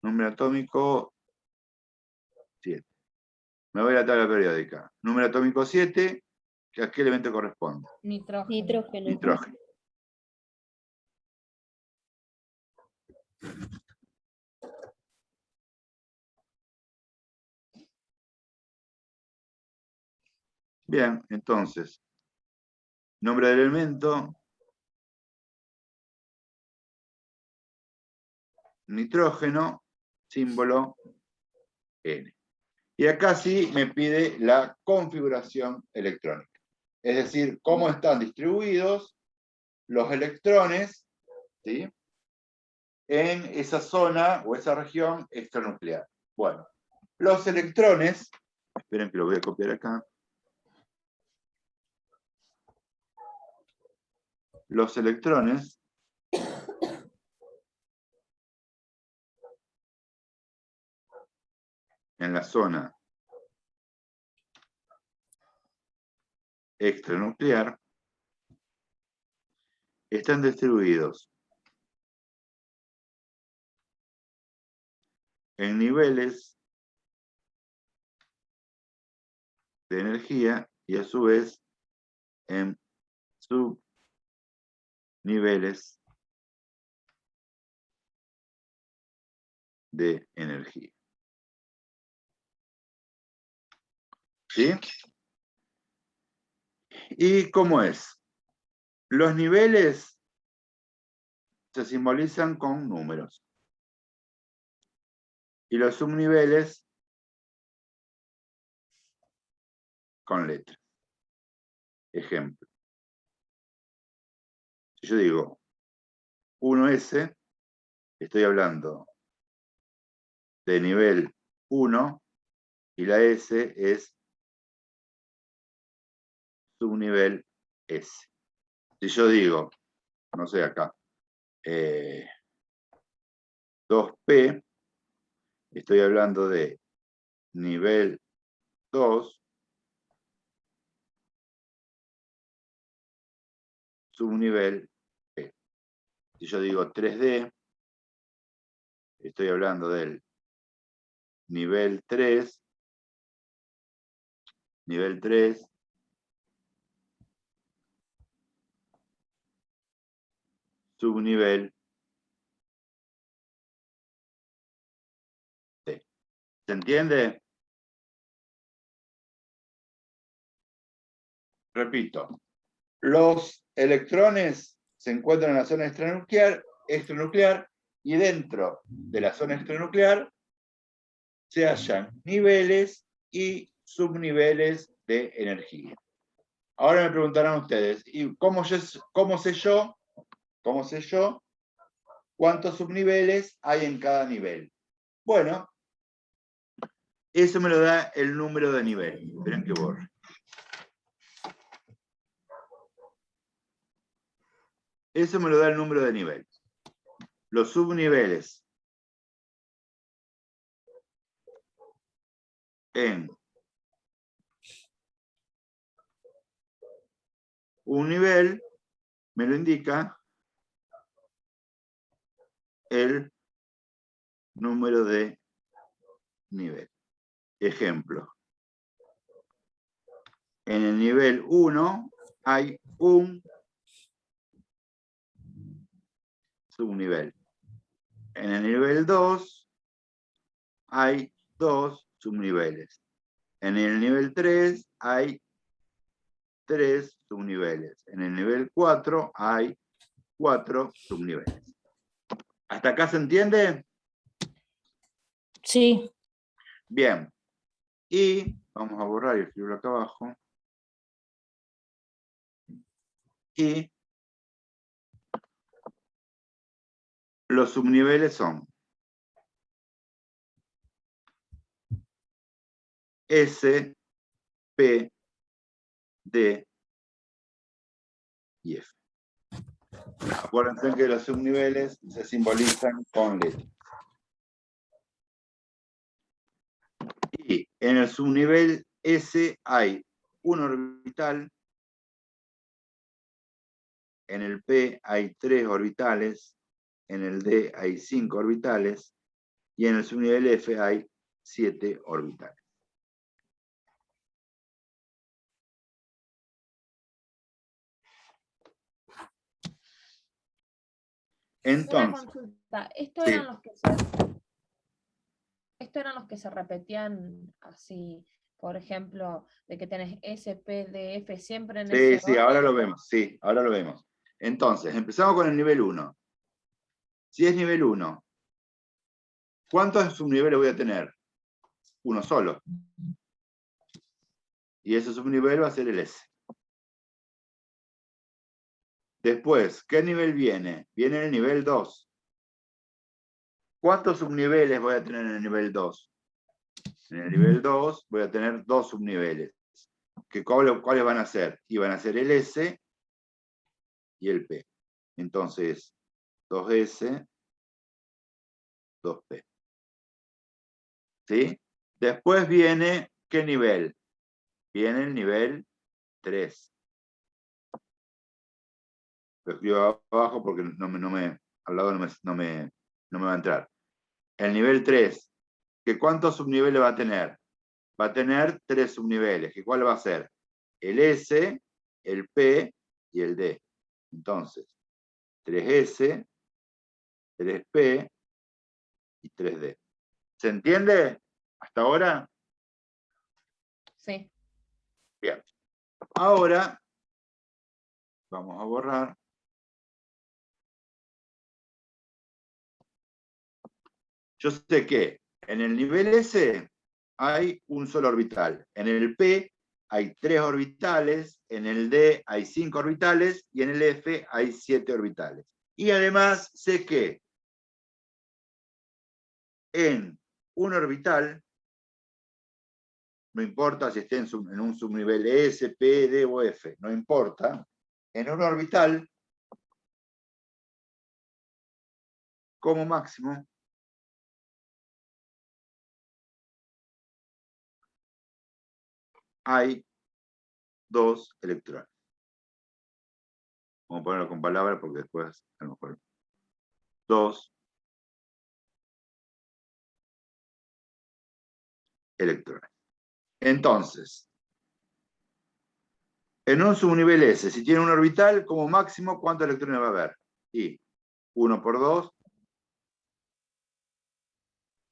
Número atómico 7. Me voy a la tabla periódica. Número atómico 7, ¿a qué elemento corresponde? Nitrógeno. Nitrógeno. Nitrógeno. Bien, entonces, nombre del elemento, nitrógeno, símbolo N. Y acá sí me pide la configuración electrónica. Es decir, cómo están distribuidos los electrones, ¿sí?, en esa zona o esa región extranuclear. Bueno, los electrones, esperen que lo voy a copiar acá. Los electrones en la zona extranuclear están distribuidos en niveles de energía y a su vez en subniveles de energía. ¿Sí? ¿Y cómo es? Los niveles se simbolizan con números. Y los subniveles con letras. Ejemplo. Si yo digo 1S, estoy hablando de nivel 1 y la S es subnivel S. Si yo digo, no sé acá, 2P, estoy hablando de nivel 2, subnivel P. Si yo digo 3D, estoy hablando del nivel 3, nivel 3, subnivel T. ¿Se entiende? Repito, los electrones se encuentran en la zona extranuclear y dentro de la zona extranuclear se hallan niveles y subniveles de energía. Ahora me preguntarán ustedes, ¿y cómo sé yo cuántos subniveles hay en cada nivel? Bueno, eso me lo da el número de nivel. Esperen que borre. Eso me lo da el número de nivel. Los subniveles en un nivel me lo indica el número de nivel. Ejemplo. En el nivel 1 hay un subnivel. En el nivel 2 hay 2 subniveles. En el nivel 3 hay 3 subniveles. En el nivel 4 hay 4 subniveles. ¿Hasta acá se entiende? Sí, Bien. Y vamos a borrar y escribirlo acá abajo. Y los subniveles son S, P, D y F. Acuérdense que los subniveles se simbolizan con letras. Y en el subnivel S hay un orbital, en el P hay 3 orbitales, en el D hay 5 orbitales, y en el subnivel F hay 7 orbitales. Una Entonces, consulta. sí. Estos eran los que se repetían así, por ejemplo, de que tenés S, P, D, F siempre en ese Sí, ahora orden. lo vemos, sí, ahora lo vemos. Entonces, empezamos con el nivel 1. Si es nivel 1, ¿cuántos subniveles voy a tener? Uno solo. Y ese subnivel va a ser el S. Después, ¿qué nivel viene? Viene el nivel 2. ¿Cuántos subniveles voy a tener en el nivel 2? En el nivel 2 voy a tener 2 subniveles. ¿Cuáles van a ser? Y van a ser el S y el P. Entonces, 2S, 2P. ¿Sí? Después viene, ¿qué nivel? Viene el nivel 3. Lo escribo abajo porque al lado no me va a entrar. El nivel 3, ¿que cuántos subniveles va a tener? Va a tener 3 subniveles. ¿Que cuál va a ser? El S, el P y el D. Entonces, 3S, 3P y 3D. ¿Se entiende hasta ahora? Sí. Bien. Ahora, vamos a borrar. Yo sé que en el nivel S hay un solo orbital. En el P hay 3 orbitales, en el D hay 5 orbitales y en el F hay 7 orbitales. Y además sé que en un orbital, no importa si esté en un subnivel S, P, D o F, no importa, en un orbital, como máximo, hay 2 electrones. Vamos a ponerlo con palabras porque después a lo mejor 2 electrones. Entonces, en un subnivel S, si tiene un orbital, como máximo, ¿cuántos electrones va a haber? Y 1 por 2,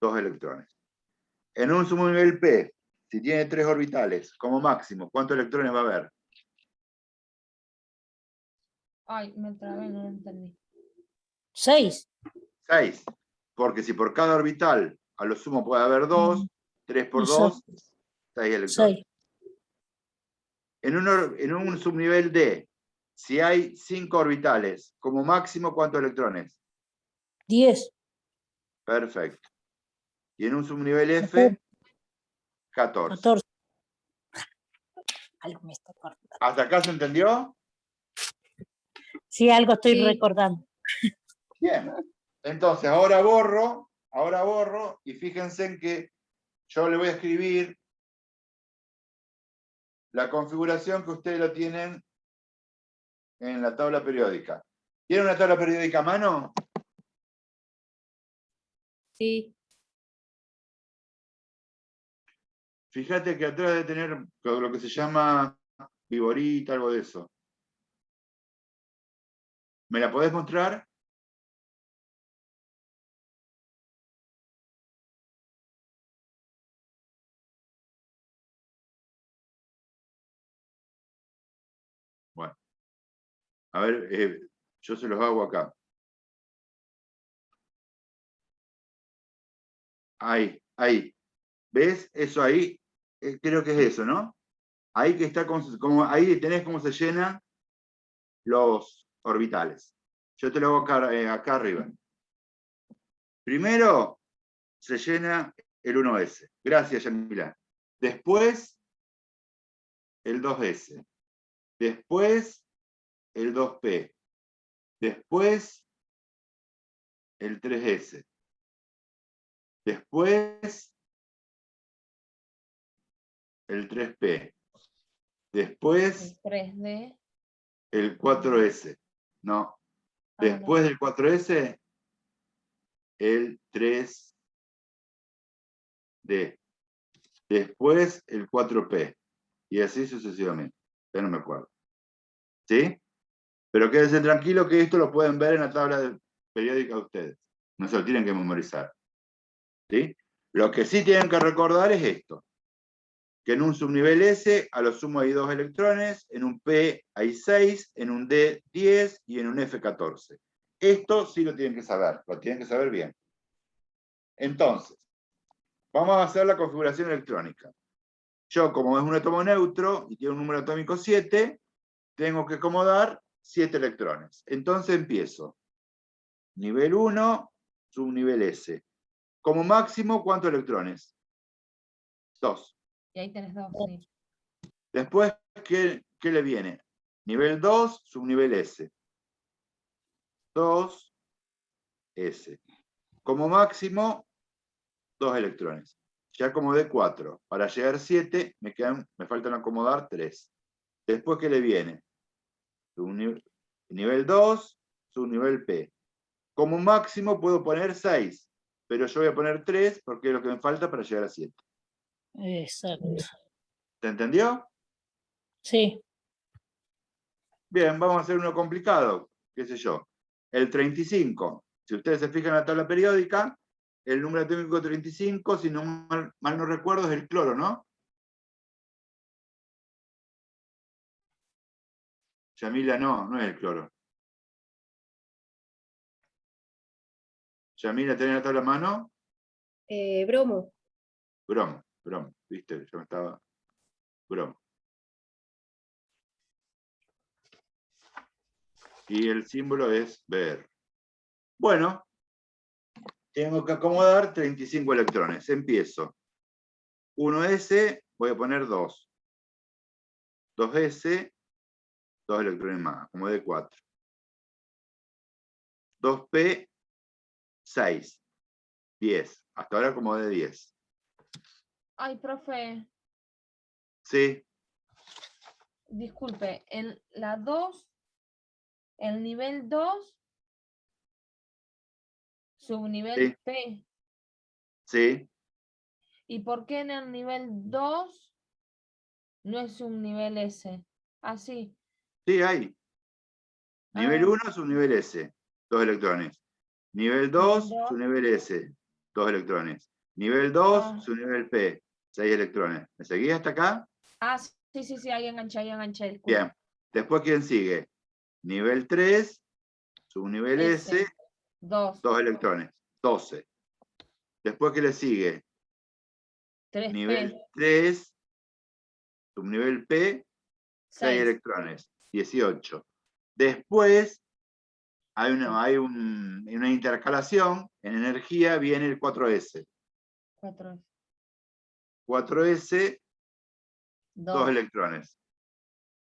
2 electrones. En un subnivel P, si tiene 3 orbitales, como máximo, ¿cuántos electrones va a haber? Ay, me trabé, no lo entendí. 6. 6. Porque si por cada orbital a lo sumo puede haber 2, 3 por 2, 6 electrones. 6. En un subnivel D, si hay 5 orbitales, como máximo, ¿cuántos electrones? 10. Perfecto. Y en un subnivel F, 14. 14. Algo me está cortando. ¿Hasta acá se entendió? Sí, algo estoy Sí. recordando. Bien. Entonces, ahora borro, y fíjense en que yo le voy a escribir la configuración que ustedes lo tienen en la tabla periódica. ¿Tienen una tabla periódica a mano? Sí. Fíjate que atrás de tener lo que se llama viborita, algo de eso. ¿Me la podés mostrar? Bueno. A ver, yo se los hago acá. Ahí. ¿Ves? Eso ahí, creo que es eso, ¿no? Ahí que está como ahí tenés cómo se llenan los orbitales. Yo te lo hago acá arriba. Primero se llena el 1s. Gracias, Yamila. Después el 2s. Después el 2p. Después el 3s. Después el 3p. Después El 3D. el 4s. No. Ah, no. Después del 4s, el 3d. Después el 4p. Y así sucesivamente. Ya no me acuerdo. ¿Sí? Pero quédense tranquilos que esto lo pueden ver en la tabla periódica de ustedes. No se lo tienen que memorizar. ¿Sí? Lo que sí tienen que recordar es esto. Que en un subnivel S a lo sumo hay 2 electrones, en un P hay 6, en un D 10 y en un F 14. Esto sí lo tienen que saber bien. Entonces, vamos a hacer la configuración electrónica. Yo, como es un átomo neutro y tiene un número atómico 7, tengo que acomodar 7 electrones. Entonces empiezo. Nivel 1, subnivel S. Como máximo, ¿cuántos electrones? 2. Y ahí tenés 2, sí. Después, ¿qué le viene? Nivel 2, subnivel S. 2, S. Como máximo, 2 electrones. Ya acomodé 4. Para llegar a 7, me faltan acomodar 3. Después, ¿qué le viene? Nivel 2, subnivel P. Como máximo puedo poner 6, pero yo voy a poner 3 porque es lo que me falta para llegar a 7. Exacto. ¿Se entendió? Sí. Bien, vamos a hacer uno complicado, qué sé yo. El 35, si ustedes se fijan en la tabla periódica, el número atómico 35, si no mal no recuerdo, es el cloro, ¿no? Yamila, no es el cloro. Yamila, ¿tenés la tabla a mano? Bromo. Bromo, viste, yo me estaba... Bromo. Y el símbolo es Br. Bueno, tengo que acomodar 35 electrones. Empiezo. 1s, voy a poner 2. 2s, 2 electrones más, acomodé 4. 2p, 6. 10. Hasta ahora acomodé 10. Ay, profe, Sí, disculpe, en la 2, el nivel 2, subnivel sí, P, sí. ¿Y por qué en el nivel 2 no es un nivel S? Así. Sí, hay. Nivel Ah. 1 es un nivel S, 2 electrones. Nivel 2 es un nivel S, 2 electrones. Nivel 2 Ah. es un nivel P, 6 electrones. ¿Me seguís hasta acá? Ah, sí, ahí enganché, disculpa. Bien. Después, ¿quién sigue? Nivel 3, subnivel S, 2. 2 electrones, 12. Después, ¿qué le sigue? 3P. Nivel 3, subnivel P, 6 electrones, 18. Después, hay una intercalación, en energía viene el 4S. 4. 4S, 2 2. electrones.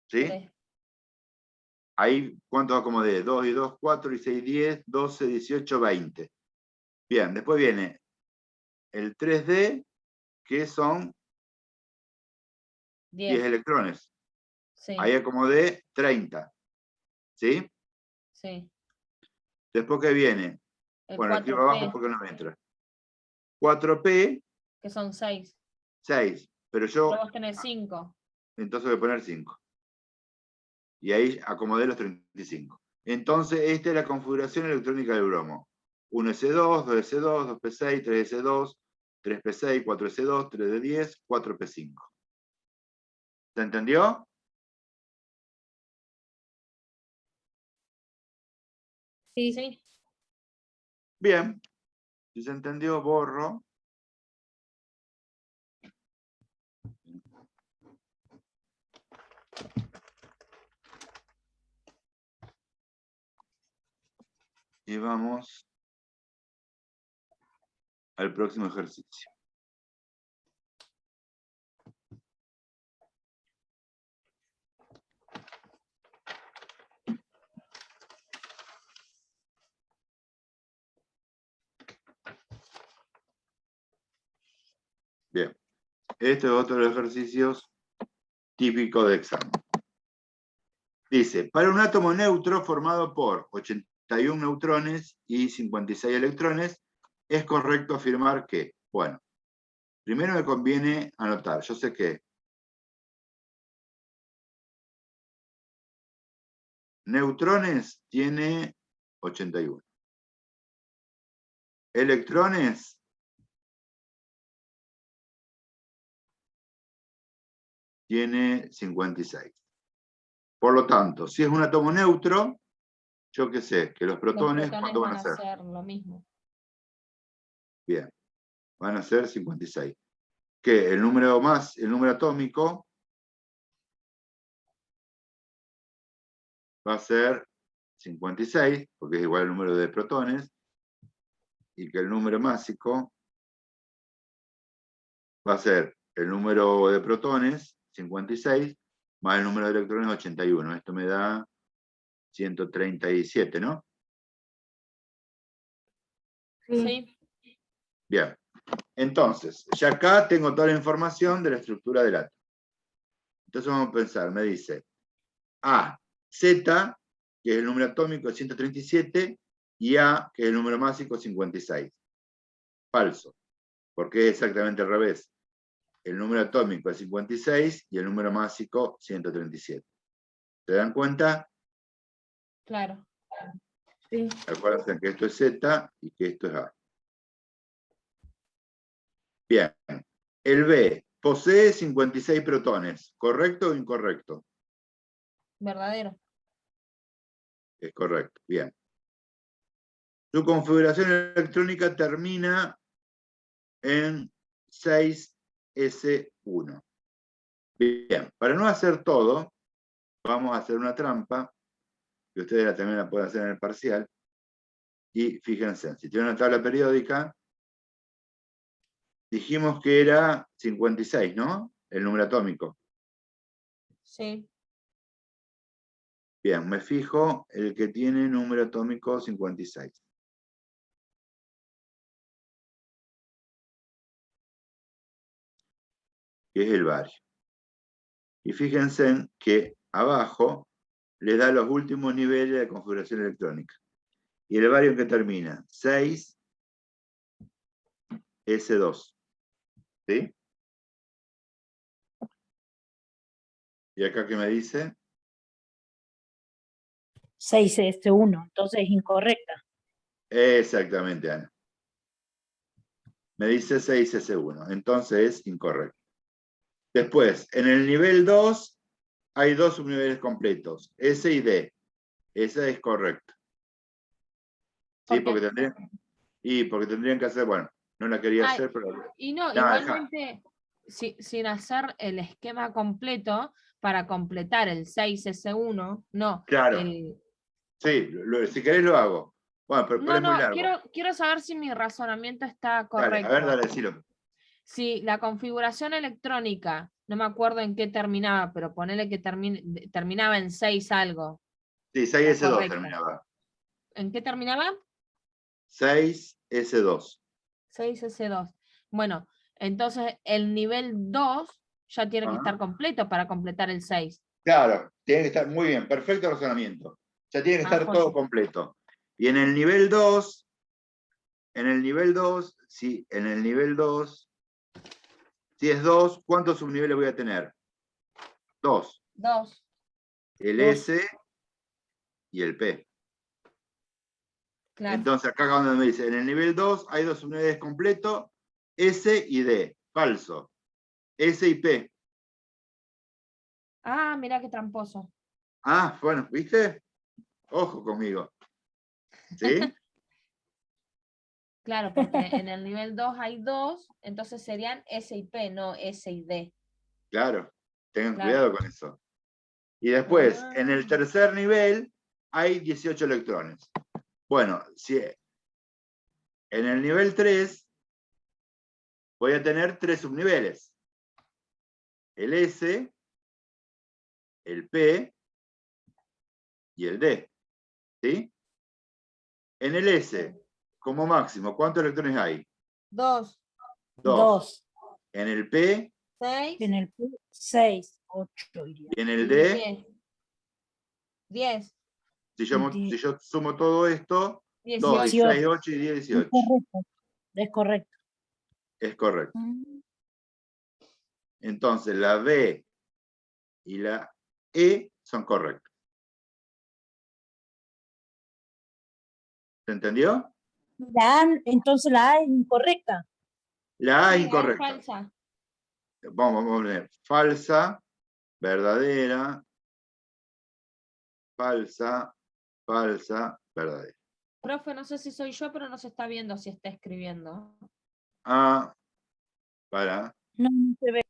¿Sí? 3. Ahí, ¿cuántos acomodé? 2 y 2, 4 y 6, 10, 12, 18, 20. Bien, después viene el 3D, que son 10 electrones. Sí. Ahí acomodé 30. ¿Sí? Sí. Después que viene, El bueno, 4P, escribo abajo porque no me entra. 4P, que son 6. 6. Pero Pero yo, vos tenés 5. entonces voy a poner 5. Y ahí acomodé los 35. Entonces, esta es la configuración electrónica del bromo. 1S2, 2S2, 2P6, 3S2, 3P6, 4S2, 3D10, 4P5. ¿Se entendió? Sí. Sí. Bien. Si se entendió, borro. Y vamos al próximo ejercicio. Bien. Este es otro de los ejercicios típicos de examen. Dice, para un átomo neutro formado por 81 neutrones y 56 electrones, es correcto afirmar que, bueno, primero me conviene anotar, yo sé que neutrones tiene 81. Electrones tiene 56. Por lo tanto, si es un átomo neutro, yo qué sé, que los protones, ¿cuánto van a ser? Lo mismo. Bien, van a ser 56. Que el número atómico va a ser 56, porque es igual al número de protones, y que el número másico va a ser el número de protones, 56, más el número de electrones, 81. Esto me da 137, ¿no? Sí. Bien. Entonces, ya acá tengo toda la información de la estructura del átomo. Entonces vamos a pensar, me dice A, Z, que es el número atómico, 137, y A, que es el número másico, 56. Falso, porque es exactamente al revés. El número atómico es 56 y el número másico 137. ¿Se dan cuenta? Claro. Sí. Acuérdense que esto es Z y que esto es A. Bien. El B posee 56 protones. ¿Correcto o incorrecto? Verdadero. Es correcto. Bien. Su configuración electrónica termina en 6S1. Bien. Para no hacer todo, vamos a hacer una trampa, que ustedes también la pueden hacer en el parcial. Y fíjense, si tienen una tabla periódica, dijimos que era 56, ¿no? El número atómico. Sí. Bien, me fijo el que tiene número atómico 56. Que es el bario. Y fíjense que abajo le da los últimos niveles de configuración electrónica. ¿Y el bario en qué termina? 6S2. ¿Sí? ¿Y acá qué me dice? 6S1, entonces es incorrecta. Exactamente, Ana. Me dice 6S1, entonces es incorrecto. Después, en el nivel 2 hay dos subniveles completos, S y D. Esa es correcta. Sí, ¿Por qué? porque tendrían que hacer, bueno, no la quería Ay, hacer, pero... Y no, Nada, igualmente, sin hacer el esquema completo, para completar el 6S1, no, claro, sí, si querés lo hago. Bueno, pero es muy no, largo. quiero saber si mi razonamiento está Dale, a ver, correcto. dale, decilo. Si la configuración electrónica, no me acuerdo en qué terminaba, pero ponele que terminaba en 6 algo. Sí, Está 6S2 correcto. terminaba. ¿En qué terminaba? 6S2. 6S2. Bueno, entonces el nivel 2 ya tiene que Ajá. estar completo para completar el 6. Claro, tiene que estar muy bien, perfecto razonamiento. Ya tiene que estar todo Joya. completo. Y en el nivel 2, sí, en el nivel 2, si es 2, ¿cuántos subniveles voy a tener? 2. 2. El Dos. S y el P. Claro. Entonces acá cuando me dice, en el nivel 2 hay dos subniveles completos, S y D. Falso. S y P. Ah, mira qué tramposo. Ah, bueno, ¿viste? Ojo conmigo. ¿Sí? Claro, porque en el nivel 2 hay 2, entonces serían S y P, no S y D. Claro. Tengan Claro. cuidado con eso. Y después, Ah, en el tercer nivel, hay 18 electrones. Bueno, si en el nivel 3 voy a tener 3 subniveles. El S, el P y el D. ¿Sí? En el S, como máximo, ¿cuántos electrones hay? 2, 2. 2. En el P 6 En el 6, 8 iría. y en y el D, 10. 10, si yo sumo todo esto, 2 y 18. 6, 8 y 10, Es 18. correcto. Es correcto. Es correcto. Mm. Entonces, la B y la E son correctas. ¿Se entendió? Entonces la A es incorrecta. La A es Sí, la es incorrecta. falsa. Vamos a poner falsa, verdadera, falsa, falsa, verdadera. Profe, no sé si soy yo, pero no se está viendo si está escribiendo. A, No, no se ve.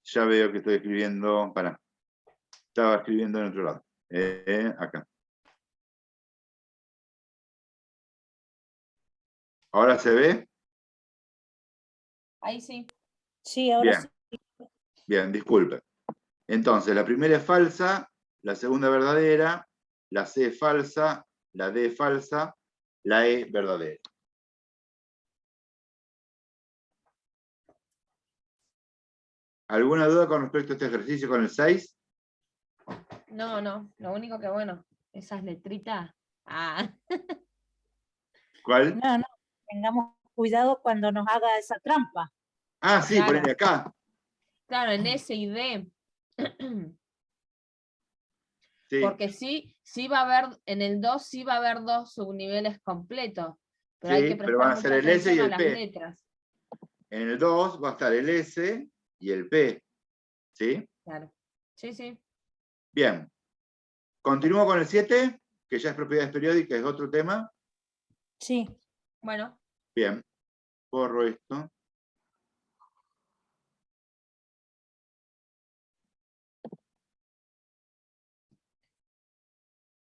ya veo que estoy escribiendo, estaba escribiendo en otro lado. Acá. ¿Ahora se ve? Ahí sí. Sí, ahora Bien, sí. bien, disculpe. Entonces, la primera es falsa, la segunda verdadera, la C es falsa, la D es falsa, la E verdadera. ¿Alguna duda con respecto a este ejercicio con el 6? No, lo único que bueno, esas letritas. Ah, ¿Cuál? No, no. Tengamos cuidado cuando nos haga esa trampa. Ah, sí, claro. ponele acá. Claro, en S y D. Sí, Porque sí va a haber, en el 2 sí va a haber 2 subniveles completos, pero hay que sí, pero van prestar a ser mucha el S y atención a el las P. letras. En el 2 va a estar el S y el P. ¿Sí? Claro. Sí, sí. Bien. Continúo con el 7, que ya es propiedades periódicas, es otro tema. Sí. Bueno, Bien. Borro esto.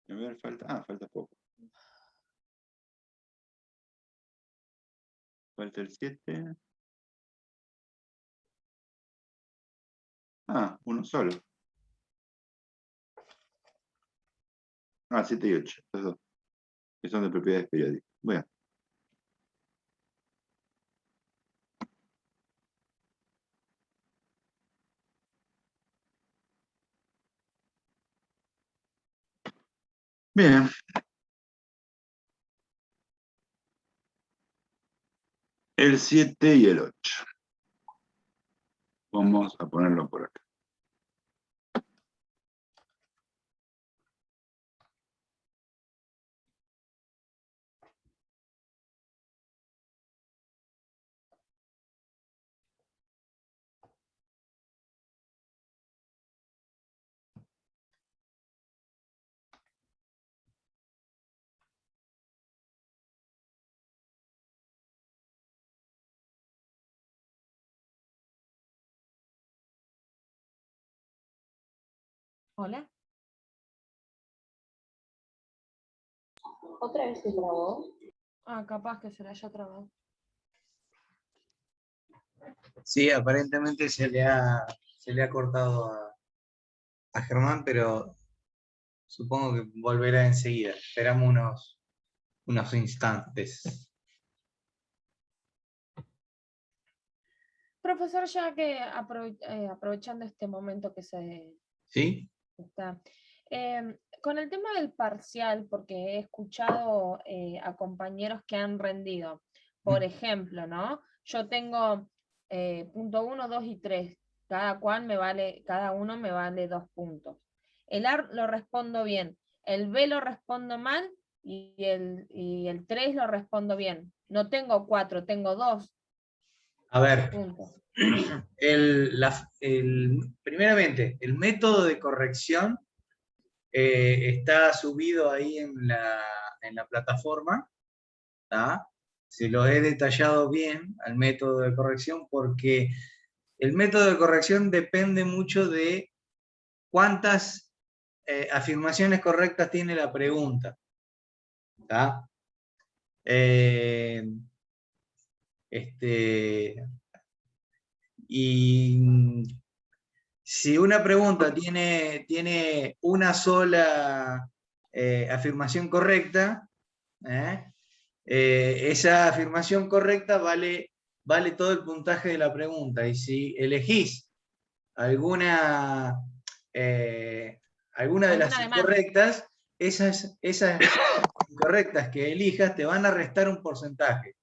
A ver, falta poco. Falta el 7. Uno solo. 7 y 8. Estos dos. Que son de propiedades periódicas. Bueno. Bien. El 7 y el 8. Vamos a ponerlo por acá. Hola. ¿Otra vez se trabó? Ah, capaz que se le haya trabado. Sí, aparentemente se le ha cortado a Germán, pero supongo que volverá enseguida. Esperamos unos instantes. Profesor, ya que aprovechando este momento que se ¿Sí? está, con el tema del parcial, porque he escuchado a compañeros que han rendido, por ejemplo, ¿no? Yo tengo punto 1, 2 y 3, cada uno me vale 2 puntos. El A lo respondo bien, el B lo respondo mal y el 3 lo respondo bien. No tengo 4, tengo 2 A ver, puntos. primeramente, el método de corrección está subido ahí en la plataforma, ¿tá? Se lo he detallado bien al método de corrección porque el método de corrección depende mucho de cuántas afirmaciones correctas tiene la pregunta, ¿tá? Y si una pregunta tiene una sola afirmación correcta, esa afirmación correcta vale todo el puntaje de la pregunta. Y si elegís alguna de las De más. incorrectas, esas incorrectas que elijas te van a restar un porcentaje.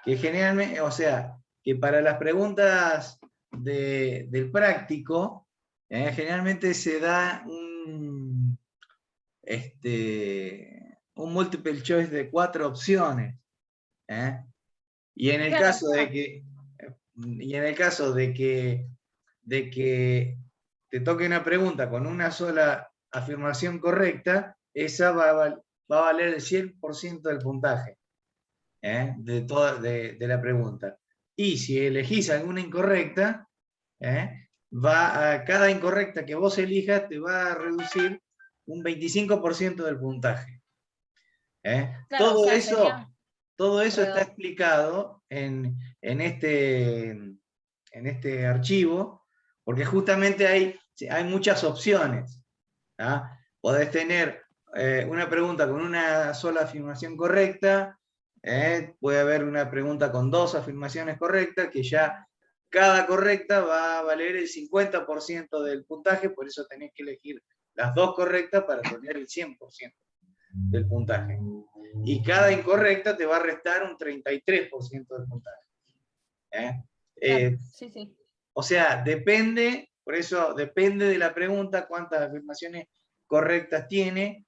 Que generalmente, o sea, que para las preguntas del práctico, generalmente se da un multiple choice de 4 opciones. Y en el Claro, caso de que te toque una pregunta con una sola afirmación correcta, esa va a valer el 100% del puntaje de la pregunta. Y si elegís alguna incorrecta, cada incorrecta que vos elijas te va a reducir un 25% del puntaje. claro, o sea, sería Todo eso está explicado en este archivo, porque justamente hay muchas opciones. Podés tener una pregunta con una sola afirmación correcta, puede haber una pregunta con 2 afirmaciones correctas, que ya cada correcta va a valer el 50% del puntaje, por eso tenés que elegir las 2 correctas para tener el 100% del puntaje. Y cada incorrecta te va a restar un 33% del puntaje. sí. O sea, por eso depende de la pregunta cuántas afirmaciones correctas tiene,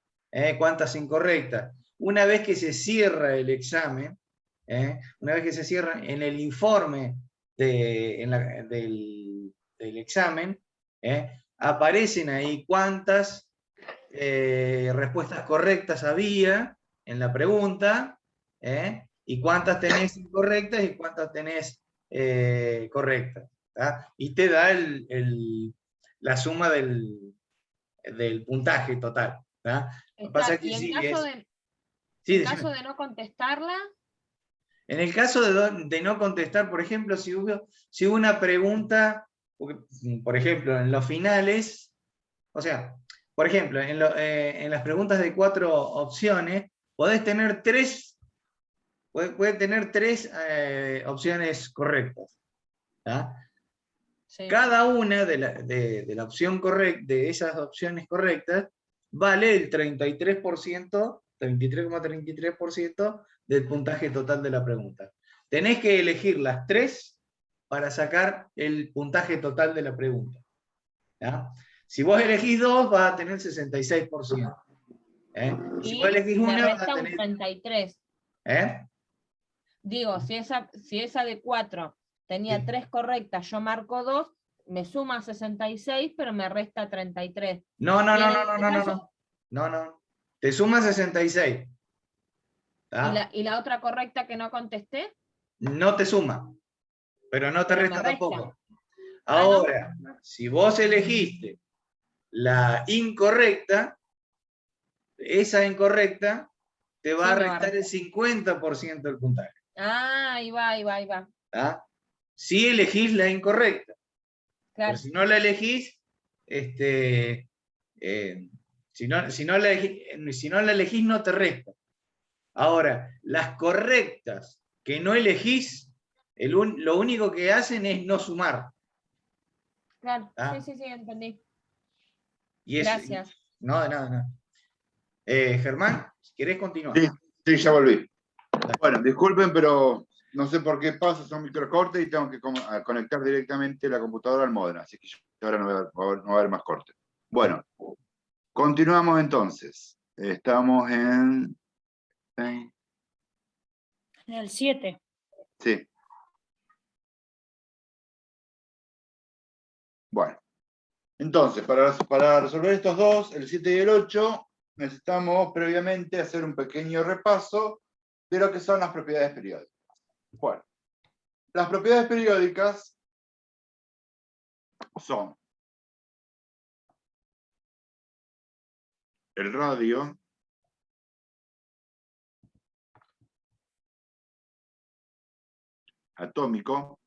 cuántas incorrectas. Una vez que se cierra el examen, una vez que se cierra en el informe del examen, aparecen ahí cuántas respuestas correctas había en la pregunta, y cuántas tenés incorrectas y cuántas tenés correctas. Y te da la suma del puntaje total. Lo que pasa es que Y en sí, caso de no contestarla, en el caso de no contestar, por ejemplo, si hubo una pregunta, por ejemplo, en los finales, o sea, por ejemplo, en las preguntas de 4 opciones, podés tener 3 opciones correctas. sí. Cada una de la opción correcta, de esas opciones correctas, vale el 33%, 33,33% del puntaje total de la pregunta. tenés que elegir las 3 para sacar el puntaje total de la pregunta. ¿Ya? Si vos elegís 2, vas a tener 66%. Si Y vos elegís me una, vas a resta un tener... 33. Digo, si esa de 4 tenía Sí. 3 correctas, yo marco 2, me suma 66, pero me resta 33. No, no, Y en no, no, este no, no, caso- no. No, no. Te suma 66. ¿Tá? ¿Y la otra correcta que no contesté? No te suma, pero no te Pero me resta resta. tampoco. Ah, ¿no? Ahora, si vos elegiste la incorrecta, esa incorrecta te va Sí, a me va a restar el restar. 50% del puntaje. Ah, ahí va, ahí va, ahí va. ¿Tá? Si elegís la incorrecta. Claro. Pero si no la elegís, si no la elegís no te resta. Ahora, las correctas que no elegís, lo único que hacen es no sumar. Claro, ¿Tá? sí, entendí. Y Gracias. no, de nada, nada. Germán, si querés continuar. Sí, sí, ya volví. Bueno, disculpen, pero no sé por qué pasa, son microcortes y tengo que conectar directamente la computadora al módem, así que ahora no va a haber más cortes. Bueno, continuamos entonces. Estamos en En el 7. sí. Bueno, entonces, para resolver estos dos, el 7 y el 8, necesitamos previamente hacer un pequeño repaso de lo que son las propiedades periódicas. Bueno, las propiedades periódicas son el radio atómico.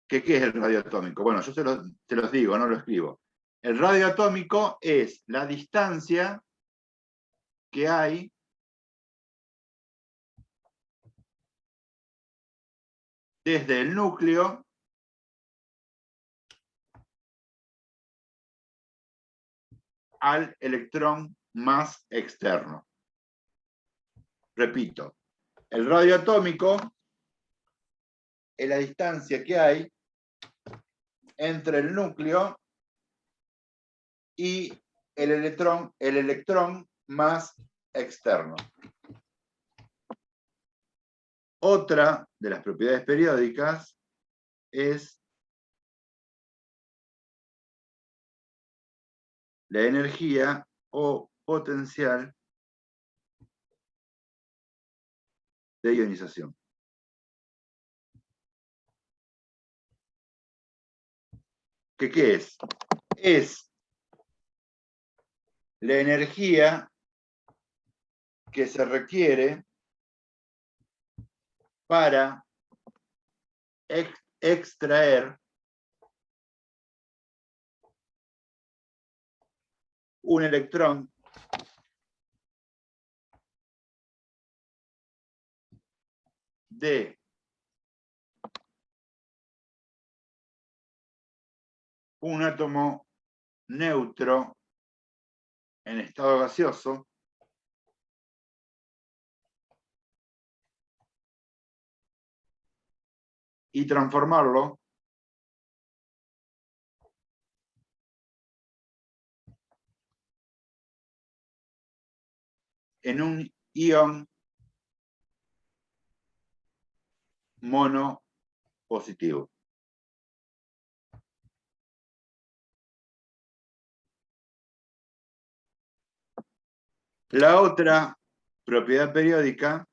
¿Qué es el radio atómico? Bueno, yo te los digo, no lo escribo. El radio atómico es la distancia que hay desde el núcleo al electrón más externo. Repito, el radio atómico es la distancia que hay entre el núcleo y el electrón más externo. Otra de las propiedades periódicas es la energía o potencial de ionización. ¿Qué es? Es la energía que se requiere para extraer un electrón de un átomo neutro en estado gaseoso y transformarlo en un ion monopositivo. La otra propiedad periódica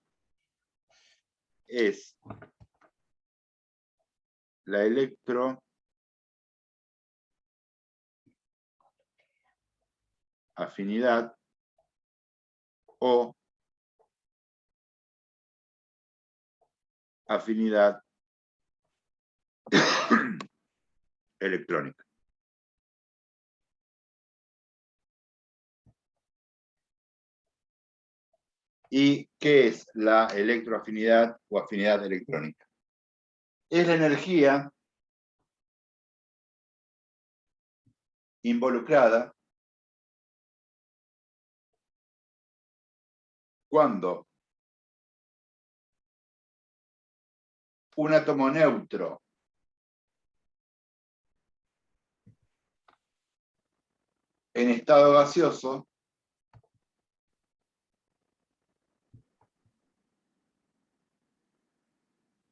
es la electroafinidad o afinidad electrónica. ¿Y qué es la electroafinidad o afinidad electrónica? Es la energía involucrada cuando un átomo neutro en estado gaseoso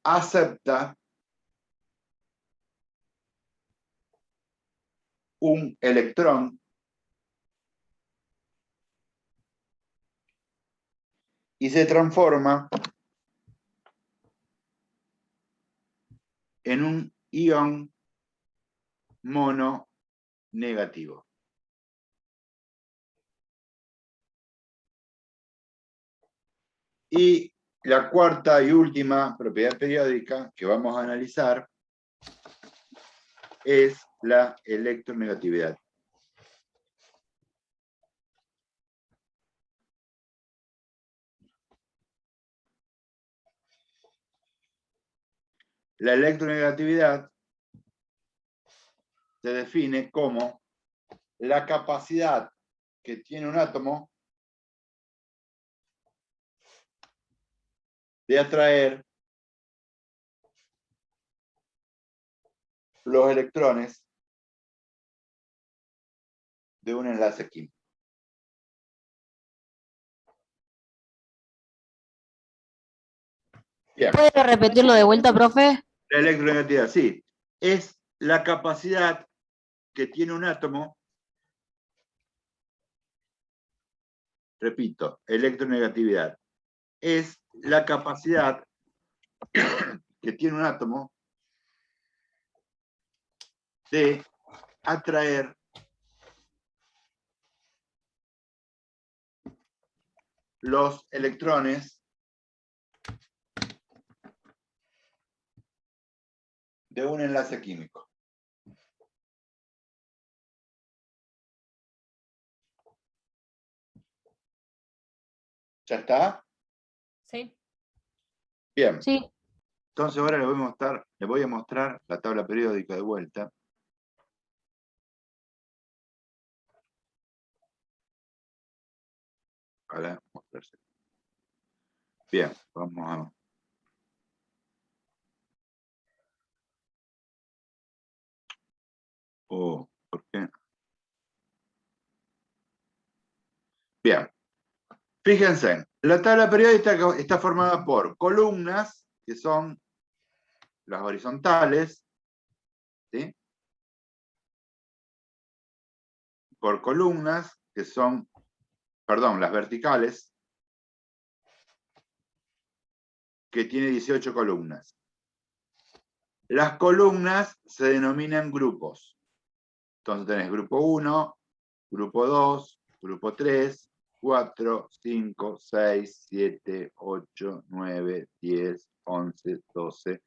acepta un electrón y se transforma en un ion mono negativo. Y la cuarta y última propiedad periódica que vamos a analizar es la electronegatividad. La electronegatividad se define como la capacidad que tiene un átomo de atraer los electrones de un enlace químico. Bien. ¿Puede repetirlo de vuelta, profe? La electronegatividad, sí. Es la capacidad que tiene un átomo, repito, electronegatividad, es la capacidad que tiene un átomo de atraer los electrones de un enlace químico. ¿Ya está? ¿Sí? Bien. Sí. Entonces ahora le voy a mostrar la tabla periódica de vuelta. Ojalá mostrarse. Bien, vamos a... Oh, ¿por qué? Bien. Fíjense, la tabla periódica está formada por columnas, que son las horizontales, ¿sí? Por columnas, que son, perdón, las verticales, que tiene 18 columnas. Las columnas se denominan grupos. Entonces tenés grupo 1, grupo 2, grupo 3, 4, 5, 6, 7, 8, 9, 10, 11, 12,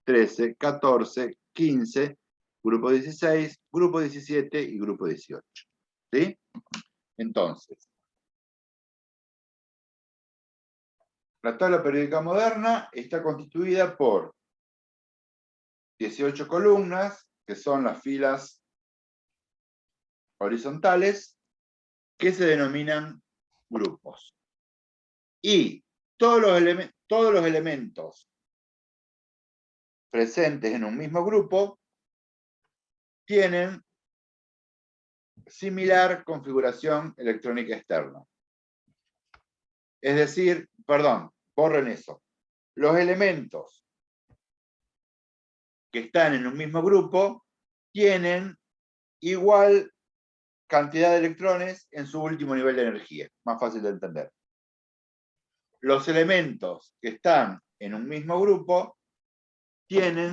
13, 14, 15, grupo 16, grupo 17 y grupo 18. ¿Sí? Entonces, la tabla periódica moderna está constituida por 18 columnas, que son las filas horizontales, que se denominan grupos. Y todos los elementos presentes en un mismo grupo tienen similar configuración electrónica externa. Es decir, perdón, borren eso. Los elementos que están en un mismo grupo tienen igual cantidad de electrones en su último nivel de energía. Más fácil de entender. Los elementos que están en un mismo grupo tienen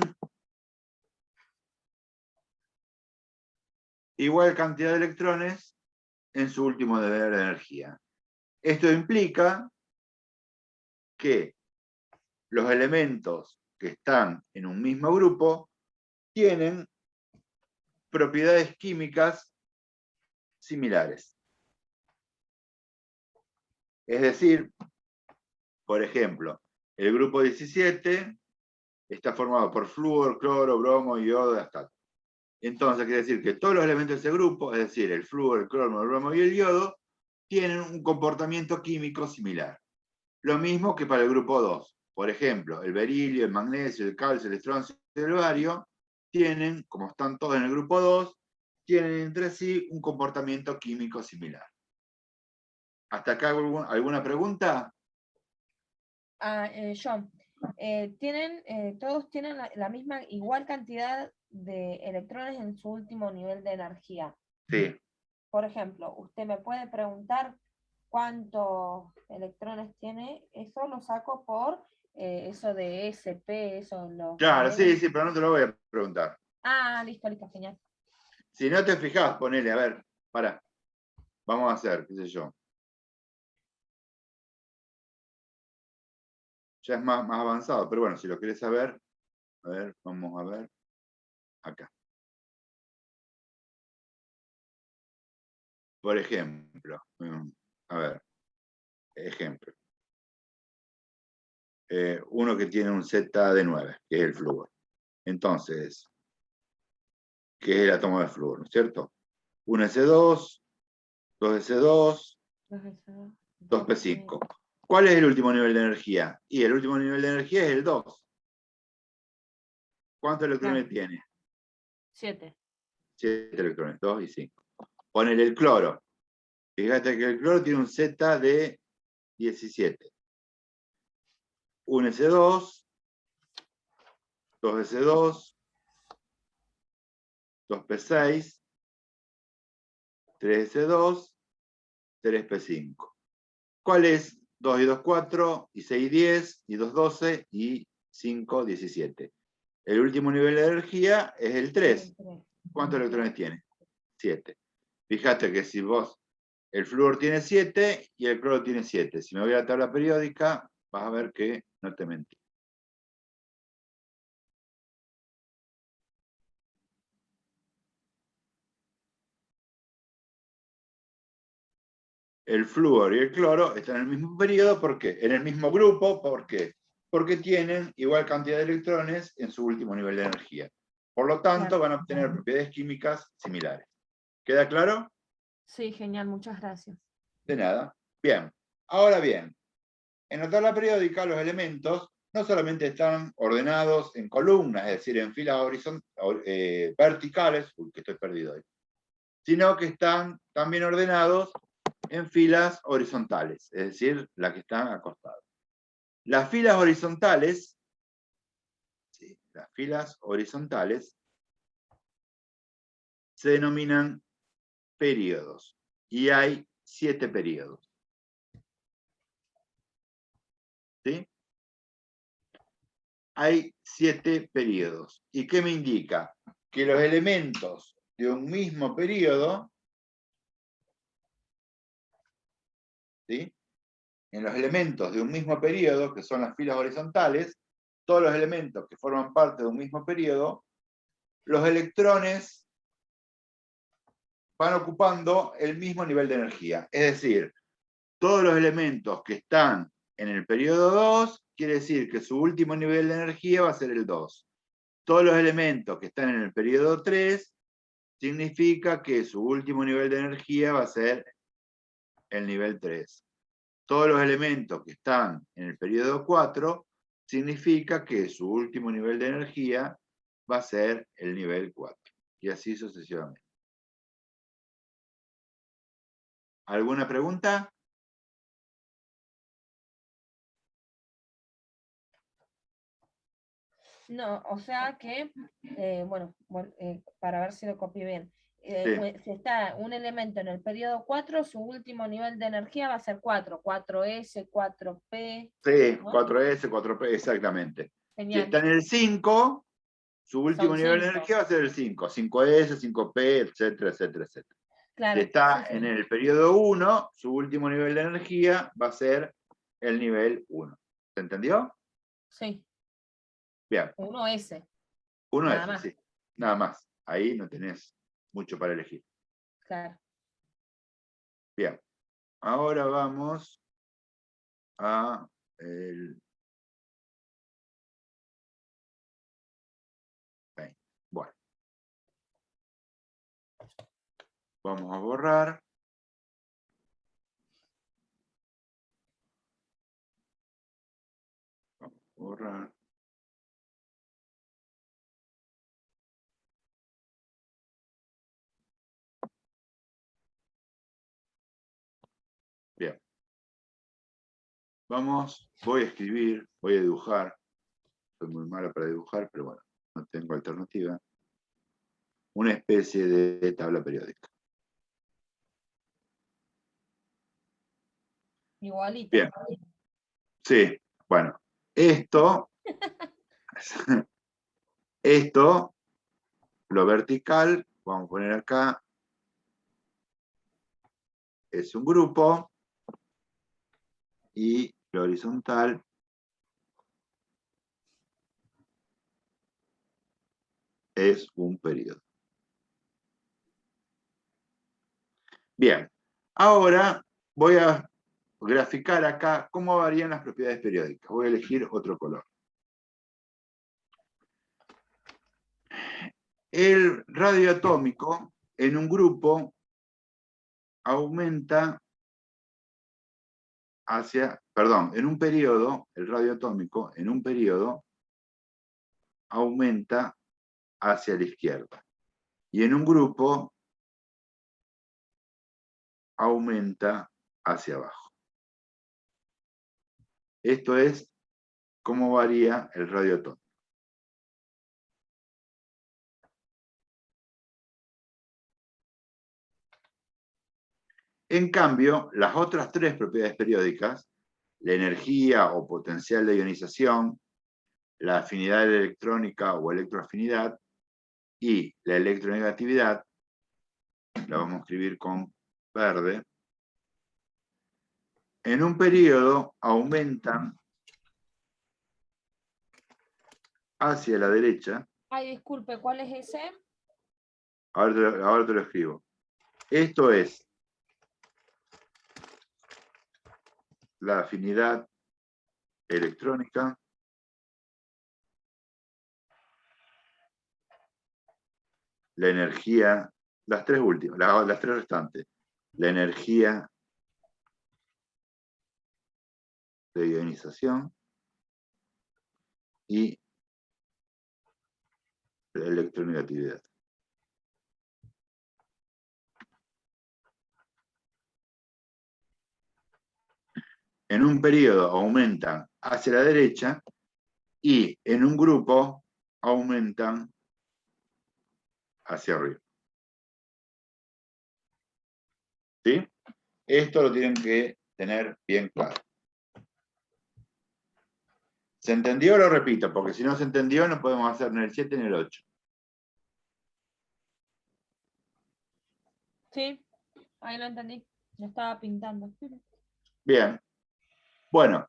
igual cantidad de electrones en su último nivel de energía. Esto implica que los elementos que están en un mismo grupo tienen propiedades químicas similares. Es decir, por ejemplo, el grupo 17 está formado por flúor, cloro, bromo, yodo y astato. Entonces quiere decir que todos los elementos de ese grupo, es decir, el flúor, el cloro, el bromo y el yodo, tienen un comportamiento químico similar. Lo mismo que para el grupo 2. Por ejemplo, el berilio, el magnesio, el calcio, el estroncio y el bario tienen, como están todos en el grupo 2, tienen entre sí un comportamiento químico similar. ¿Hasta acá alguna pregunta? John, todos tienen la misma, igual cantidad de electrones en su último nivel de energía. Sí. Por ejemplo, usted me puede preguntar cuántos electrones tiene, eso lo saco por eso de SP, eso los Claro, niveles. sí, pero no te lo voy a preguntar. Listo, genial. Si no te fijas, ponele, a ver, pará. Vamos a hacer, qué sé yo. Ya es más avanzado, pero bueno, si lo querés saber, a ver, vamos a ver. Acá. Por ejemplo, a ver, ejemplo. Uno que tiene un Z de 9, que es el flúor. Entonces, ¿qué es el átomo de flúor? ¿No es cierto? 1S2, 2S2, 2P5. ¿Cuál es el último nivel de energía? Y el último nivel de energía es el 2. ¿Cuántos electrones tiene? 7. 7 electrones, 2 y 5. Ponele el cloro. Fíjate que el cloro tiene un Z de 17. 1S2, 2S2, 2P6, 3S2, 3P5. ¿Cuál es 2 y 2, 4, y 6, 10, y 2, 12, y 5, 17? El último nivel de energía es el 3. ¿Cuántos electrones tiene? 7. Fíjate que si vos, el flúor tiene 7 y el cloro tiene 7. Si me voy a la tabla periódica, vas a ver que no te mentí. El flúor y el cloro están en el mismo periodo, ¿por qué? En el mismo grupo, ¿por qué? Porque tienen igual cantidad de electrones en su último nivel de energía. Por lo tanto, van a obtener propiedades químicas similares. ¿Queda claro? Sí, genial, muchas gracias. De nada. Bien. Ahora bien, en la tabla periódica los elementos no solamente están ordenados en columnas, es decir, en filas verticales, uy, que estoy perdido ahí, sino que están también ordenados en filas horizontales, es decir, las que están acostadas. Las filas horizontales, ¿sí? Las filas horizontales se denominan períodos, y hay 7 períodos. ¿Sí? Hay 7 períodos. ¿Y qué me indica? Que los elementos de un mismo período, ¿sí? En los elementos de un mismo período, que son las filas horizontales, todos los elementos que forman parte de un mismo período, los electrones van ocupando el mismo nivel de energía. Es decir, todos los elementos que están en el periodo 2, quiere decir que su último nivel de energía va a ser el 2. Todos los elementos que están en el periodo 3, significa que su último nivel de energía va a ser el nivel 3. Todos los elementos que están en el periodo 4, significa que su último nivel de energía va a ser el nivel 4. Y así sucesivamente. ¿Alguna pregunta? No, o sea que, para ver si lo copié bien. Sí. Si está un elemento en el periodo 4, su último nivel de energía va a ser 4. 4S, 4P. Sí, ¿no? 4S, 4P, exactamente. Si Genial. está en el 5, su último Son nivel de 5. energía va a ser el 5. 5S, 5P, etcétera, etcétera, etcétera. Claro. Si está Sí. en el periodo 1, su último nivel de energía va a ser el nivel 1. ¿Se entendió? Sí. Bien. 1S. 1S, Nada más. sí. Nada más. Ahí no tenés mucho para elegir. Claro. Bien. Ahora vamos a el 20. Bueno. Vamos a borrar. borrar. Bien. Vamos, voy a escribir, voy a dibujar. Soy muy malo para dibujar, pero bueno, no tengo alternativa. Una especie de tabla periódica. Igualito. Bien. Sí, bueno. Esto, lo vertical, vamos a poner acá, es un grupo, y lo horizontal es un periodo. Bien, ahora voy a graficar acá cómo varían las propiedades periódicas. Voy a elegir otro color. El radio atómico en un grupo aumenta en un periodo, el radio atómico en un periodo aumenta hacia la izquierda. Y en un grupo aumenta hacia abajo. Esto es cómo varía el radio atómico. En cambio, las otras tres propiedades periódicas, la energía o potencial de ionización, la afinidad electrónica o electroafinidad y la electronegatividad, la vamos a escribir con verde, en un periodo aumentan hacia la derecha. Ay, disculpe, ¿cuál es ese? Ahora te lo escribo. Esto es la afinidad electrónica, la energía, las tres últimas, las tres restantes, la energía de ionización y la electronegatividad. En un periodo aumentan hacia la derecha y en un grupo aumentan hacia arriba. ¿Sí? Esto lo tienen que tener bien claro. ¿Se entendió? Lo repito, porque si no se entendió no podemos hacer ni el 7 ni el 8. Sí, ahí lo entendí. Lo estaba pintando. Bien. Bueno,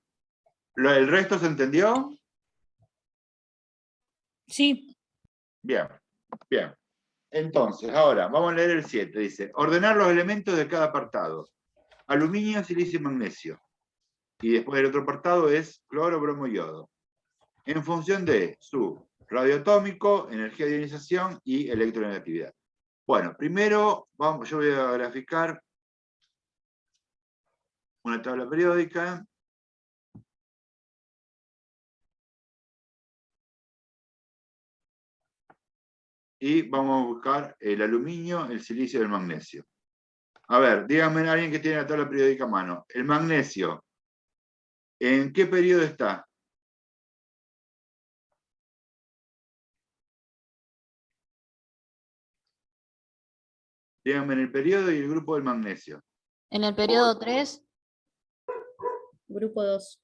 ¿el resto se entendió? Sí, Bien, bien. Entonces, ahora, vamos a leer el 7. Dice, ordenar los elementos de cada apartado. Aluminio, silicio y magnesio. Y después el otro apartado es cloro, bromo y yodo. En función de su radio atómico, energía de ionización y electronegatividad. Bueno, primero yo voy a graficar una tabla periódica. Y vamos a buscar el aluminio, el silicio y el magnesio. A ver, díganme a alguien que tiene la tabla periódica a mano. El magnesio, ¿en qué periodo está? Díganme en el periodo y el grupo del magnesio. En el periodo 3, Grupo 2.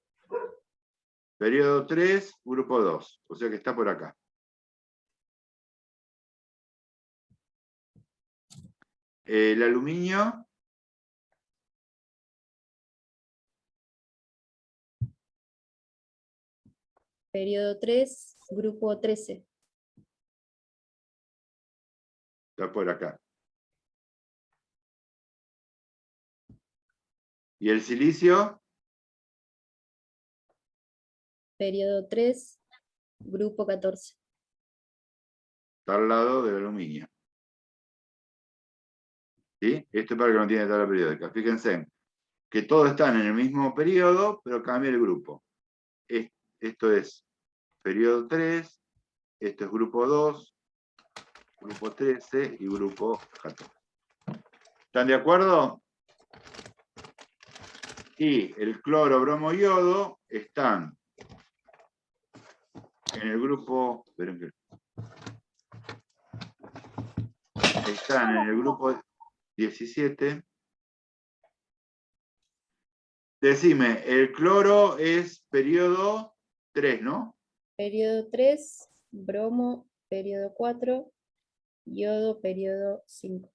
Periodo 3, grupo 2. O sea que está por acá. El aluminio, Periodo 3, grupo 13. está por acá. Y el silicio, Periodo 3, grupo 14. está al lado del aluminio. ¿Sí? Esto es para el que no tiene tabla periódica. Fíjense que todos están en el mismo periodo, pero cambia el grupo. Esto es periodo 3, esto es grupo 2, grupo 13 y grupo 14. ¿Están de acuerdo? Y el cloro, bromo, yodo están en el grupo, están en el grupo 17. Decime, el cloro es periodo 3, ¿no? Periodo 3, bromo, periodo 4, yodo, periodo 5.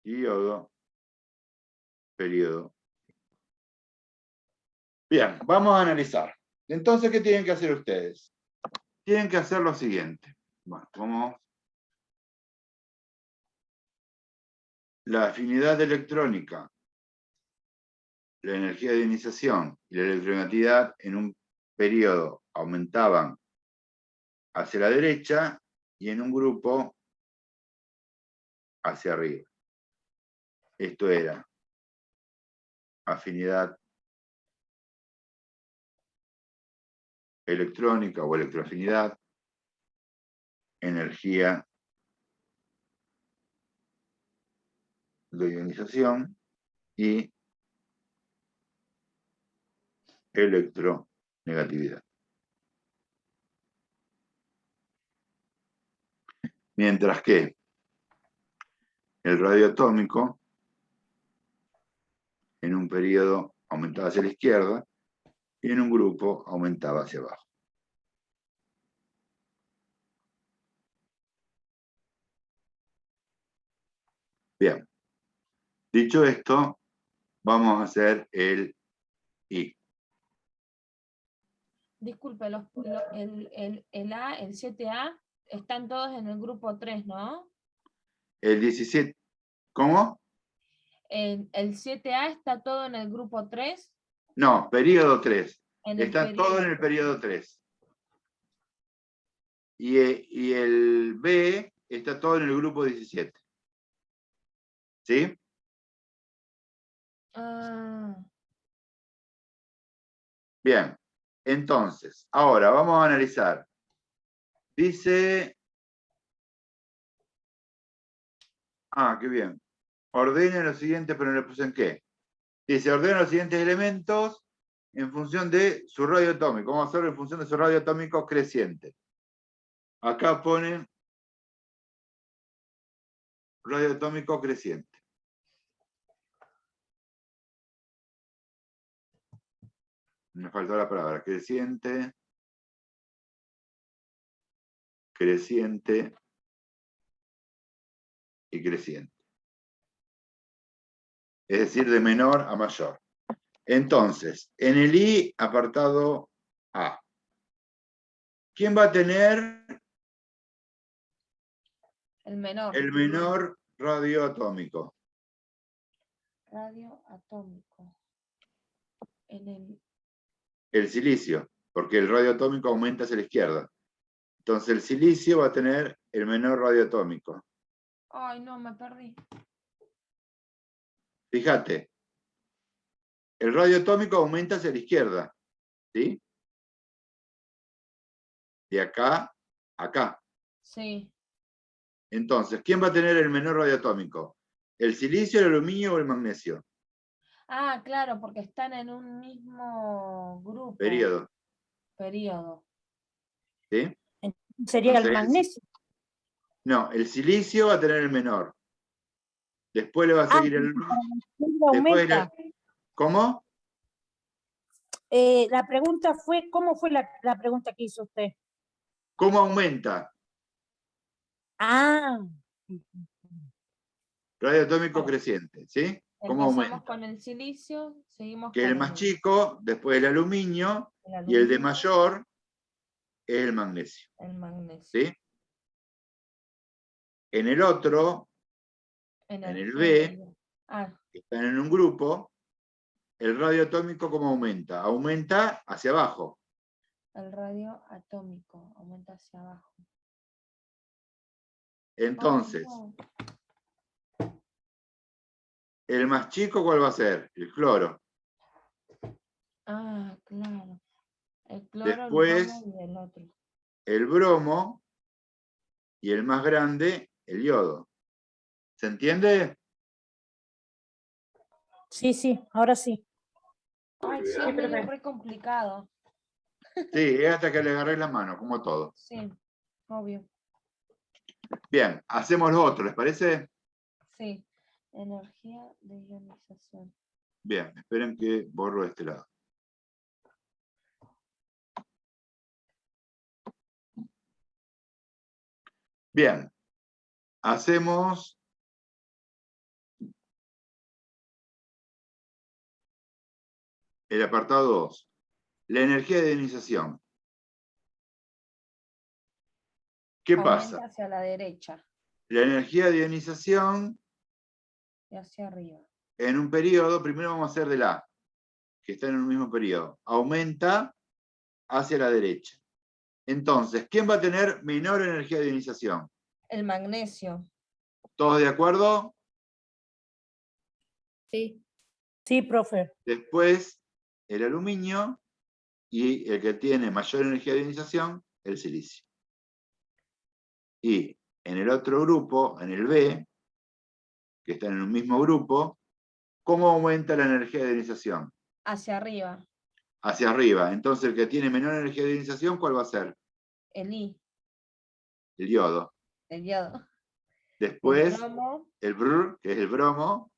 Y yodo, periodo. Bien, vamos a analizar. Entonces, ¿qué tienen que hacer ustedes? Tienen que hacer lo siguiente. Bueno, vamos. La afinidad electrónica, la energía de ionización y la electronegatividad en un periodo aumentaban hacia la derecha y en un grupo hacia arriba. Esto era afinidad electrónica o electroafinidad, energía de ionización y electronegatividad. Mientras que el radio atómico en un periodo aumentaba hacia la izquierda y en un grupo aumentaba hacia abajo. Bien. Dicho esto, vamos a hacer el I. Disculpe, el A, el 7A, están todos en el grupo 3, ¿no? El 17. ¿Cómo? El 7A está todo en el grupo 3. No, periodo 3. En el Están todos en el periodo 3. Y el B está todo en el grupo 17. ¿Sí? Ah, Bien. Entonces, ahora vamos a analizar. Dice... Ah, qué bien. Ordenen los siguientes, pero no le puse en qué. Dice, ordena los siguientes elementos en función de su radio atómico. Vamos a hacerlo en función de su radio atómico creciente. Acá ponen radio atómico creciente. Me faltó la palabra. Creciente. Creciente. Y creciente. Es decir, de menor a mayor. Entonces, en el I, apartado A. ¿Quién va a tener el menor. el menor radio atómico? Radio atómico. El silicio, porque el radio atómico aumenta hacia la izquierda. Entonces el silicio va a tener el menor radio atómico. Ay, no, me perdí. Fíjate, el radio atómico aumenta hacia la izquierda, ¿sí? De acá a acá. Sí. Entonces, ¿quién va a tener el menor radio atómico? ¿El silicio, el aluminio o el magnesio? Ah, claro, porque están en un mismo grupo. Periodo, Periodo. ¿sí? Sería el Entonces, magnesio. no, el silicio va a tener el menor. Después le va a seguir el aluminio. Después Aumenta. ¿Cómo? La pregunta fue, ¿cómo fue la pregunta que hizo usted? ¿Cómo aumenta? Ah, Radio atómico creciente, ¿sí? ¿Cómo Empezamos aumenta? con el silicio, seguimos Que con el más chico, después el aluminio, y el de aluminio, mayor es el magnesio, el magnesio. ¿sí? En el otro, en el B, Ah, que están en un grupo, el radio atómico ¿cómo aumenta? Aumenta hacia abajo. el radio atómico aumenta hacia abajo. Entonces, Oh, no. el más chico ¿cuál va a ser? El cloro. Ah, claro. El cloro, Después, el bromo y el otro. el bromo y el más grande, el yodo. ¿Se entiende? Sí, sí, ahora sí. Ay, sí, es medio re complicado. Sí, es hasta que le agarré la mano, como todo. Sí, obvio. Bien, hacemos lo otro, ¿les parece? Sí. Energía de ionización. Bien, esperen que borro de este lado. Bien, hacemos el apartado 2. La energía de ionización. ¿Qué Aumenta pasa? hacia la derecha La energía de ionización y hacia arriba. en un periodo, primero vamos a hacer de la, que está en un mismo periodo, aumenta hacia la derecha. Entonces, ¿quién va a tener menor energía de ionización? El magnesio. ¿Todos de acuerdo? Sí, Sí, profe. Después, el aluminio y el que tiene mayor energía de ionización, el silicio. Y en el otro grupo, en el B, que están en un mismo grupo, ¿cómo aumenta la energía de ionización? Hacia arriba. Hacia arriba. Entonces, el que tiene menor energía de ionización, ¿cuál va a ser? El I. El yodo. El yodo. Después, El bromo el brr, que es el bromo.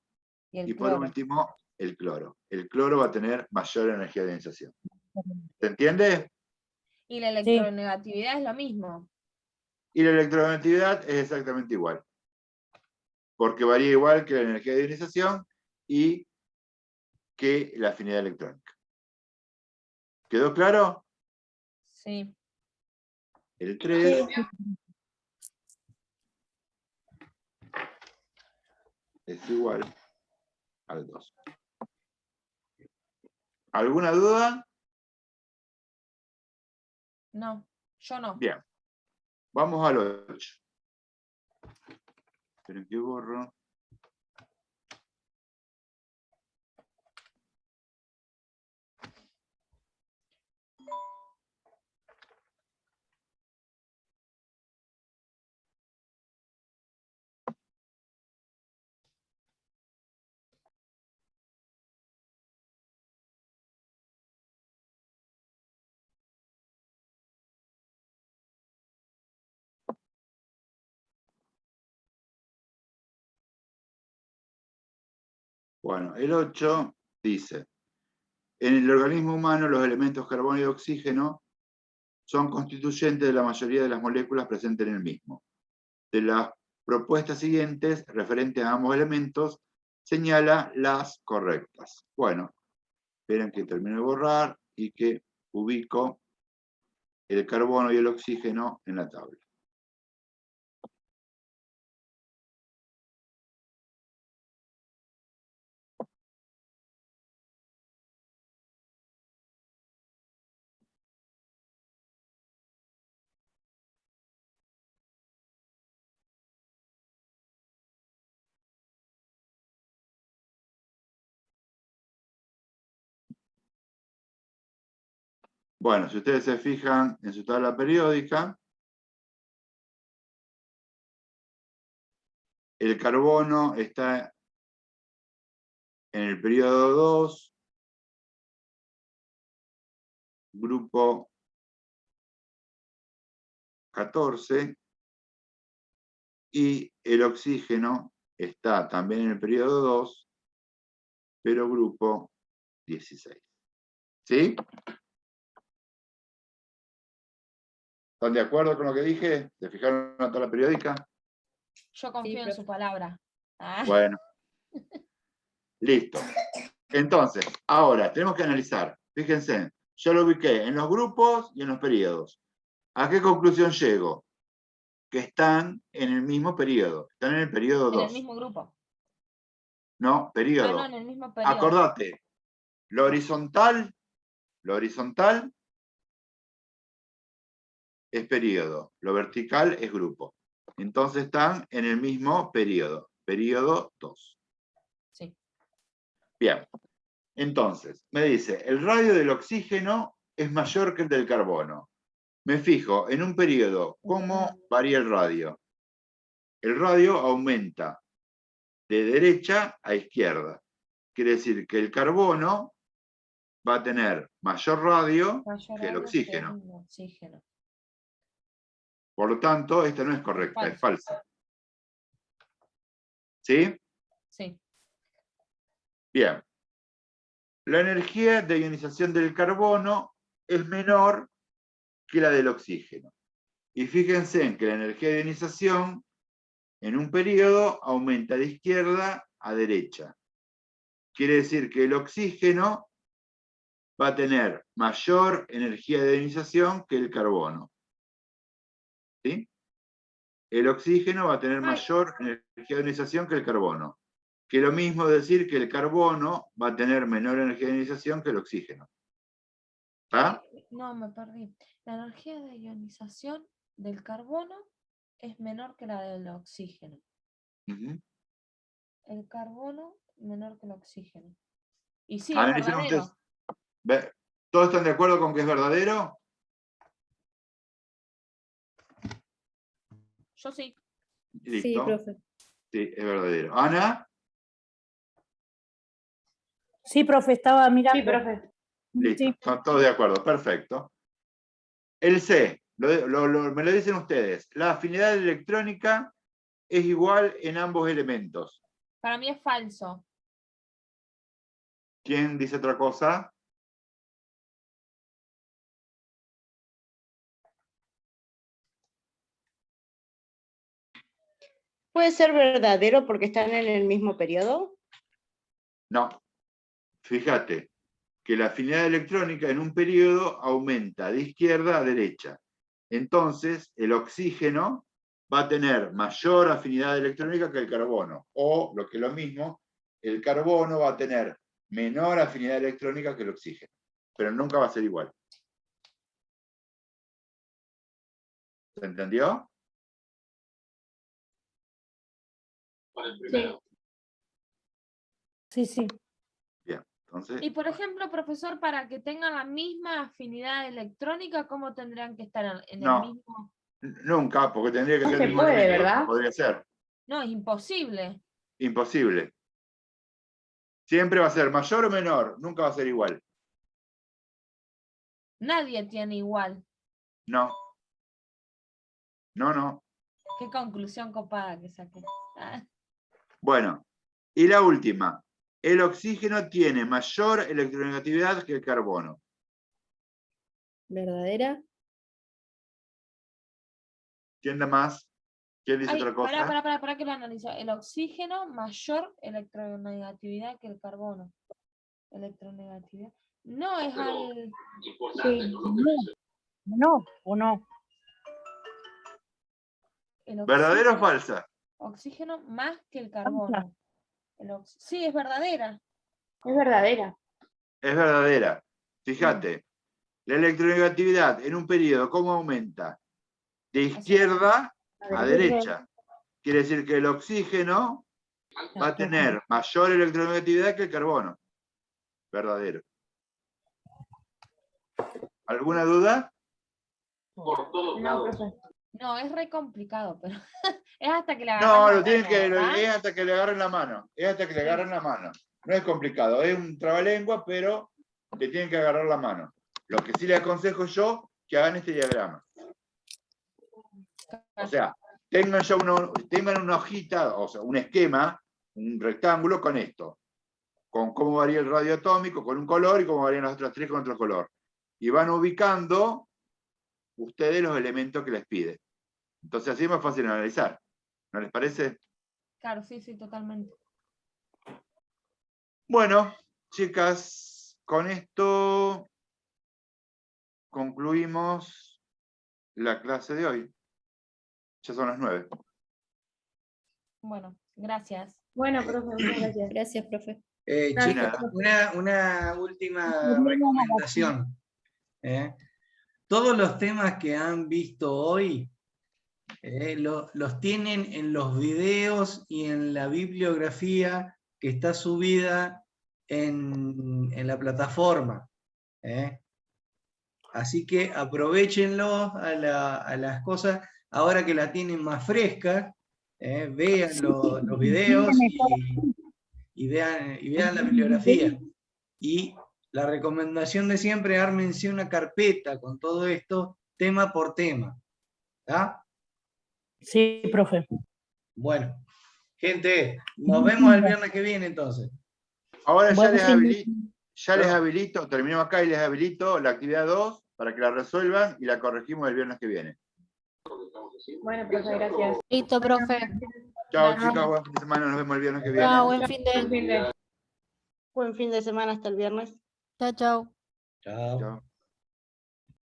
y el Y por cloro. último, el cloro. El cloro va a tener mayor energía de ionización. ¿Se entiende? Y la Sí. electronegatividad es lo mismo. Y la electronegatividad es exactamente igual. Porque varía igual que la energía de ionización y que la afinidad electrónica. ¿Quedó claro? Sí. El 3 Sí. es igual al 2. ¿Alguna duda? No, yo no. Bien. Vamos al 8. Esperen que borro. Bueno, el 8 dice, en el organismo humano los elementos carbono y oxígeno son constituyentes de la mayoría de las moléculas presentes en el mismo. De las propuestas siguientes, referentes a ambos elementos, señala las correctas. Bueno, esperen que termine de borrar y que ubico el carbono y el oxígeno en la tabla. Bueno, si ustedes se fijan en su tabla periódica, el carbono está en el periodo 2, grupo 14, y el oxígeno está también en el periodo 2, pero grupo 16. ¿Sí? ¿Están de acuerdo con lo que dije? ¿Se fijaron en la tabla periódica? Yo confío en profe. su palabra. Ah, Bueno, listo. Entonces, ahora tenemos que analizar. Fíjense, yo lo ubiqué en los grupos y en los periodos. ¿A qué conclusión llego? Que están en el mismo periodo. Están en el periodo en el 2. mismo grupo. No, Ah, no, periodo. en el mismo periodo. Acordate, lo horizontal es periodo, lo vertical es grupo. Entonces están en el mismo periodo, periodo 2. Sí. Bien. Entonces, me dice, el radio del oxígeno es mayor que el del carbono. Me fijo en un periodo, ¿cómo varía el radio? El radio aumenta de derecha a izquierda. Quiere decir que el carbono va a tener mayor radio Mayor que el radio oxígeno. el oxígeno. Por lo tanto, esta no es correcta, es Falso. falsa. ¿Sí? Sí. Bien. La energía de ionización del carbono es menor que la del oxígeno. Y fíjense en que la energía de ionización en un periodo aumenta de izquierda a derecha. Quiere decir que el oxígeno va a tener mayor energía de ionización que el carbono. ¿Sí? El oxígeno va a tener mayor energía de ionización que el carbono. Que lo mismo decir que el carbono va a tener menor energía de ionización que el oxígeno. ¿Ah? No, me perdí. La energía de ionización del carbono es menor que la del oxígeno. Ujú. El carbono menor que el oxígeno. Y sí, es Analicen verdadero. ustedes. ¿Todos están de acuerdo con que es verdadero? Yo sí. Listo. Sí, profe. Sí, es verdadero. ¿Ana? Sí, profe, estaba mirando. Sí, profe. Listo. Sí. Son todos de acuerdo. Perfecto. El C. Me lo dicen ustedes. La afinidad electrónica es igual en ambos elementos. Para mí es falso. ¿Quién dice otra cosa? ¿Puede ser verdadero porque están en el mismo periodo? No. Fíjate que la afinidad electrónica en un periodo aumenta de izquierda a derecha. Entonces, el oxígeno va a tener mayor afinidad electrónica que el carbono. O, lo que es lo mismo, el carbono va a tener menor afinidad electrónica que el oxígeno. Pero nunca va a ser igual. ¿Se entendió? Sí, sí. Bien. Entonces, Y por ejemplo, profesor, para que tengan la misma afinidad electrónica, ¿cómo tendrían que estar en el No. mismo? nunca, porque tendría que No ser se el mismo puede, elemento. ¿verdad? No podría ser. No, es imposible. Imposible. Siempre va a ser mayor o menor, nunca va a ser igual. Nadie tiene igual. No. No, no. Qué conclusión copada que saqué. Ah, Bueno, y la última. El oxígeno tiene mayor electronegatividad que el carbono. ¿Verdadera? ¿Quién da más? ¿Quién dice Ay, otra cosa? para que lo analizo. El oxígeno mayor electronegatividad que el carbono. Electronegatividad. No es al. Sí. No, o no. El ¿Verdadero o oxígeno, falsa? oxígeno más que el carbono. Sí, es verdadera. Es verdadera. Es verdadera. Fíjate, la electronegatividad en un periodo, ¿cómo aumenta? De izquierda a derecha. Quiere decir que el oxígeno va a tener mayor electronegatividad que el carbono. Verdadero. ¿Alguna duda? No, profe. No, es re complicado, pero es hasta que le No, agarras lo la tienen mano, que, ¿verdad? es hasta que le agarren la mano. Es hasta que le agarren la mano. No es complicado, es un trabalengua, pero le tienen que agarrar la mano. Lo que sí les aconsejo yo, que hagan este diagrama. O sea, tengan ya una hojita, o sea, un esquema, un rectángulo con esto. Con cómo varía el radio atómico, con un color, y cómo varían las otras tres con otro color. Y van ubicando ustedes los elementos que les pide. Entonces así es más fácil analizar. ¿No les parece? Claro, sí, sí, totalmente. Bueno, chicas, con esto concluimos la clase de hoy. Ya son las 9. Bueno, gracias. Bueno, profe, muchas gracias. Gracias, profe. Chicos, una última recomendación. Todos los temas que han visto hoy los tienen en los videos y en la bibliografía que está subida en la plataforma. Así que aprovechenlo a las cosas, ahora que la tienen más frescas, vean los videos y vean la bibliografía. Y la recomendación de siempre, ármense una carpeta con todo esto, tema por tema. ¿Está? Sí, profe. Bueno, gente, nos vemos el viernes que viene entonces. Ahora Buen fin de- ya les habilito, terminamos acá y les habilito la actividad 2 para que la resuelvan y la corregimos el viernes que viene. Bueno, profe, gracias. Listo, profe. Chao chicos, buen fin de semana, nos vemos el viernes que viene. Chao, buen fin de. Buen fin de semana hasta el viernes. Chao, chao. Chao. Chao.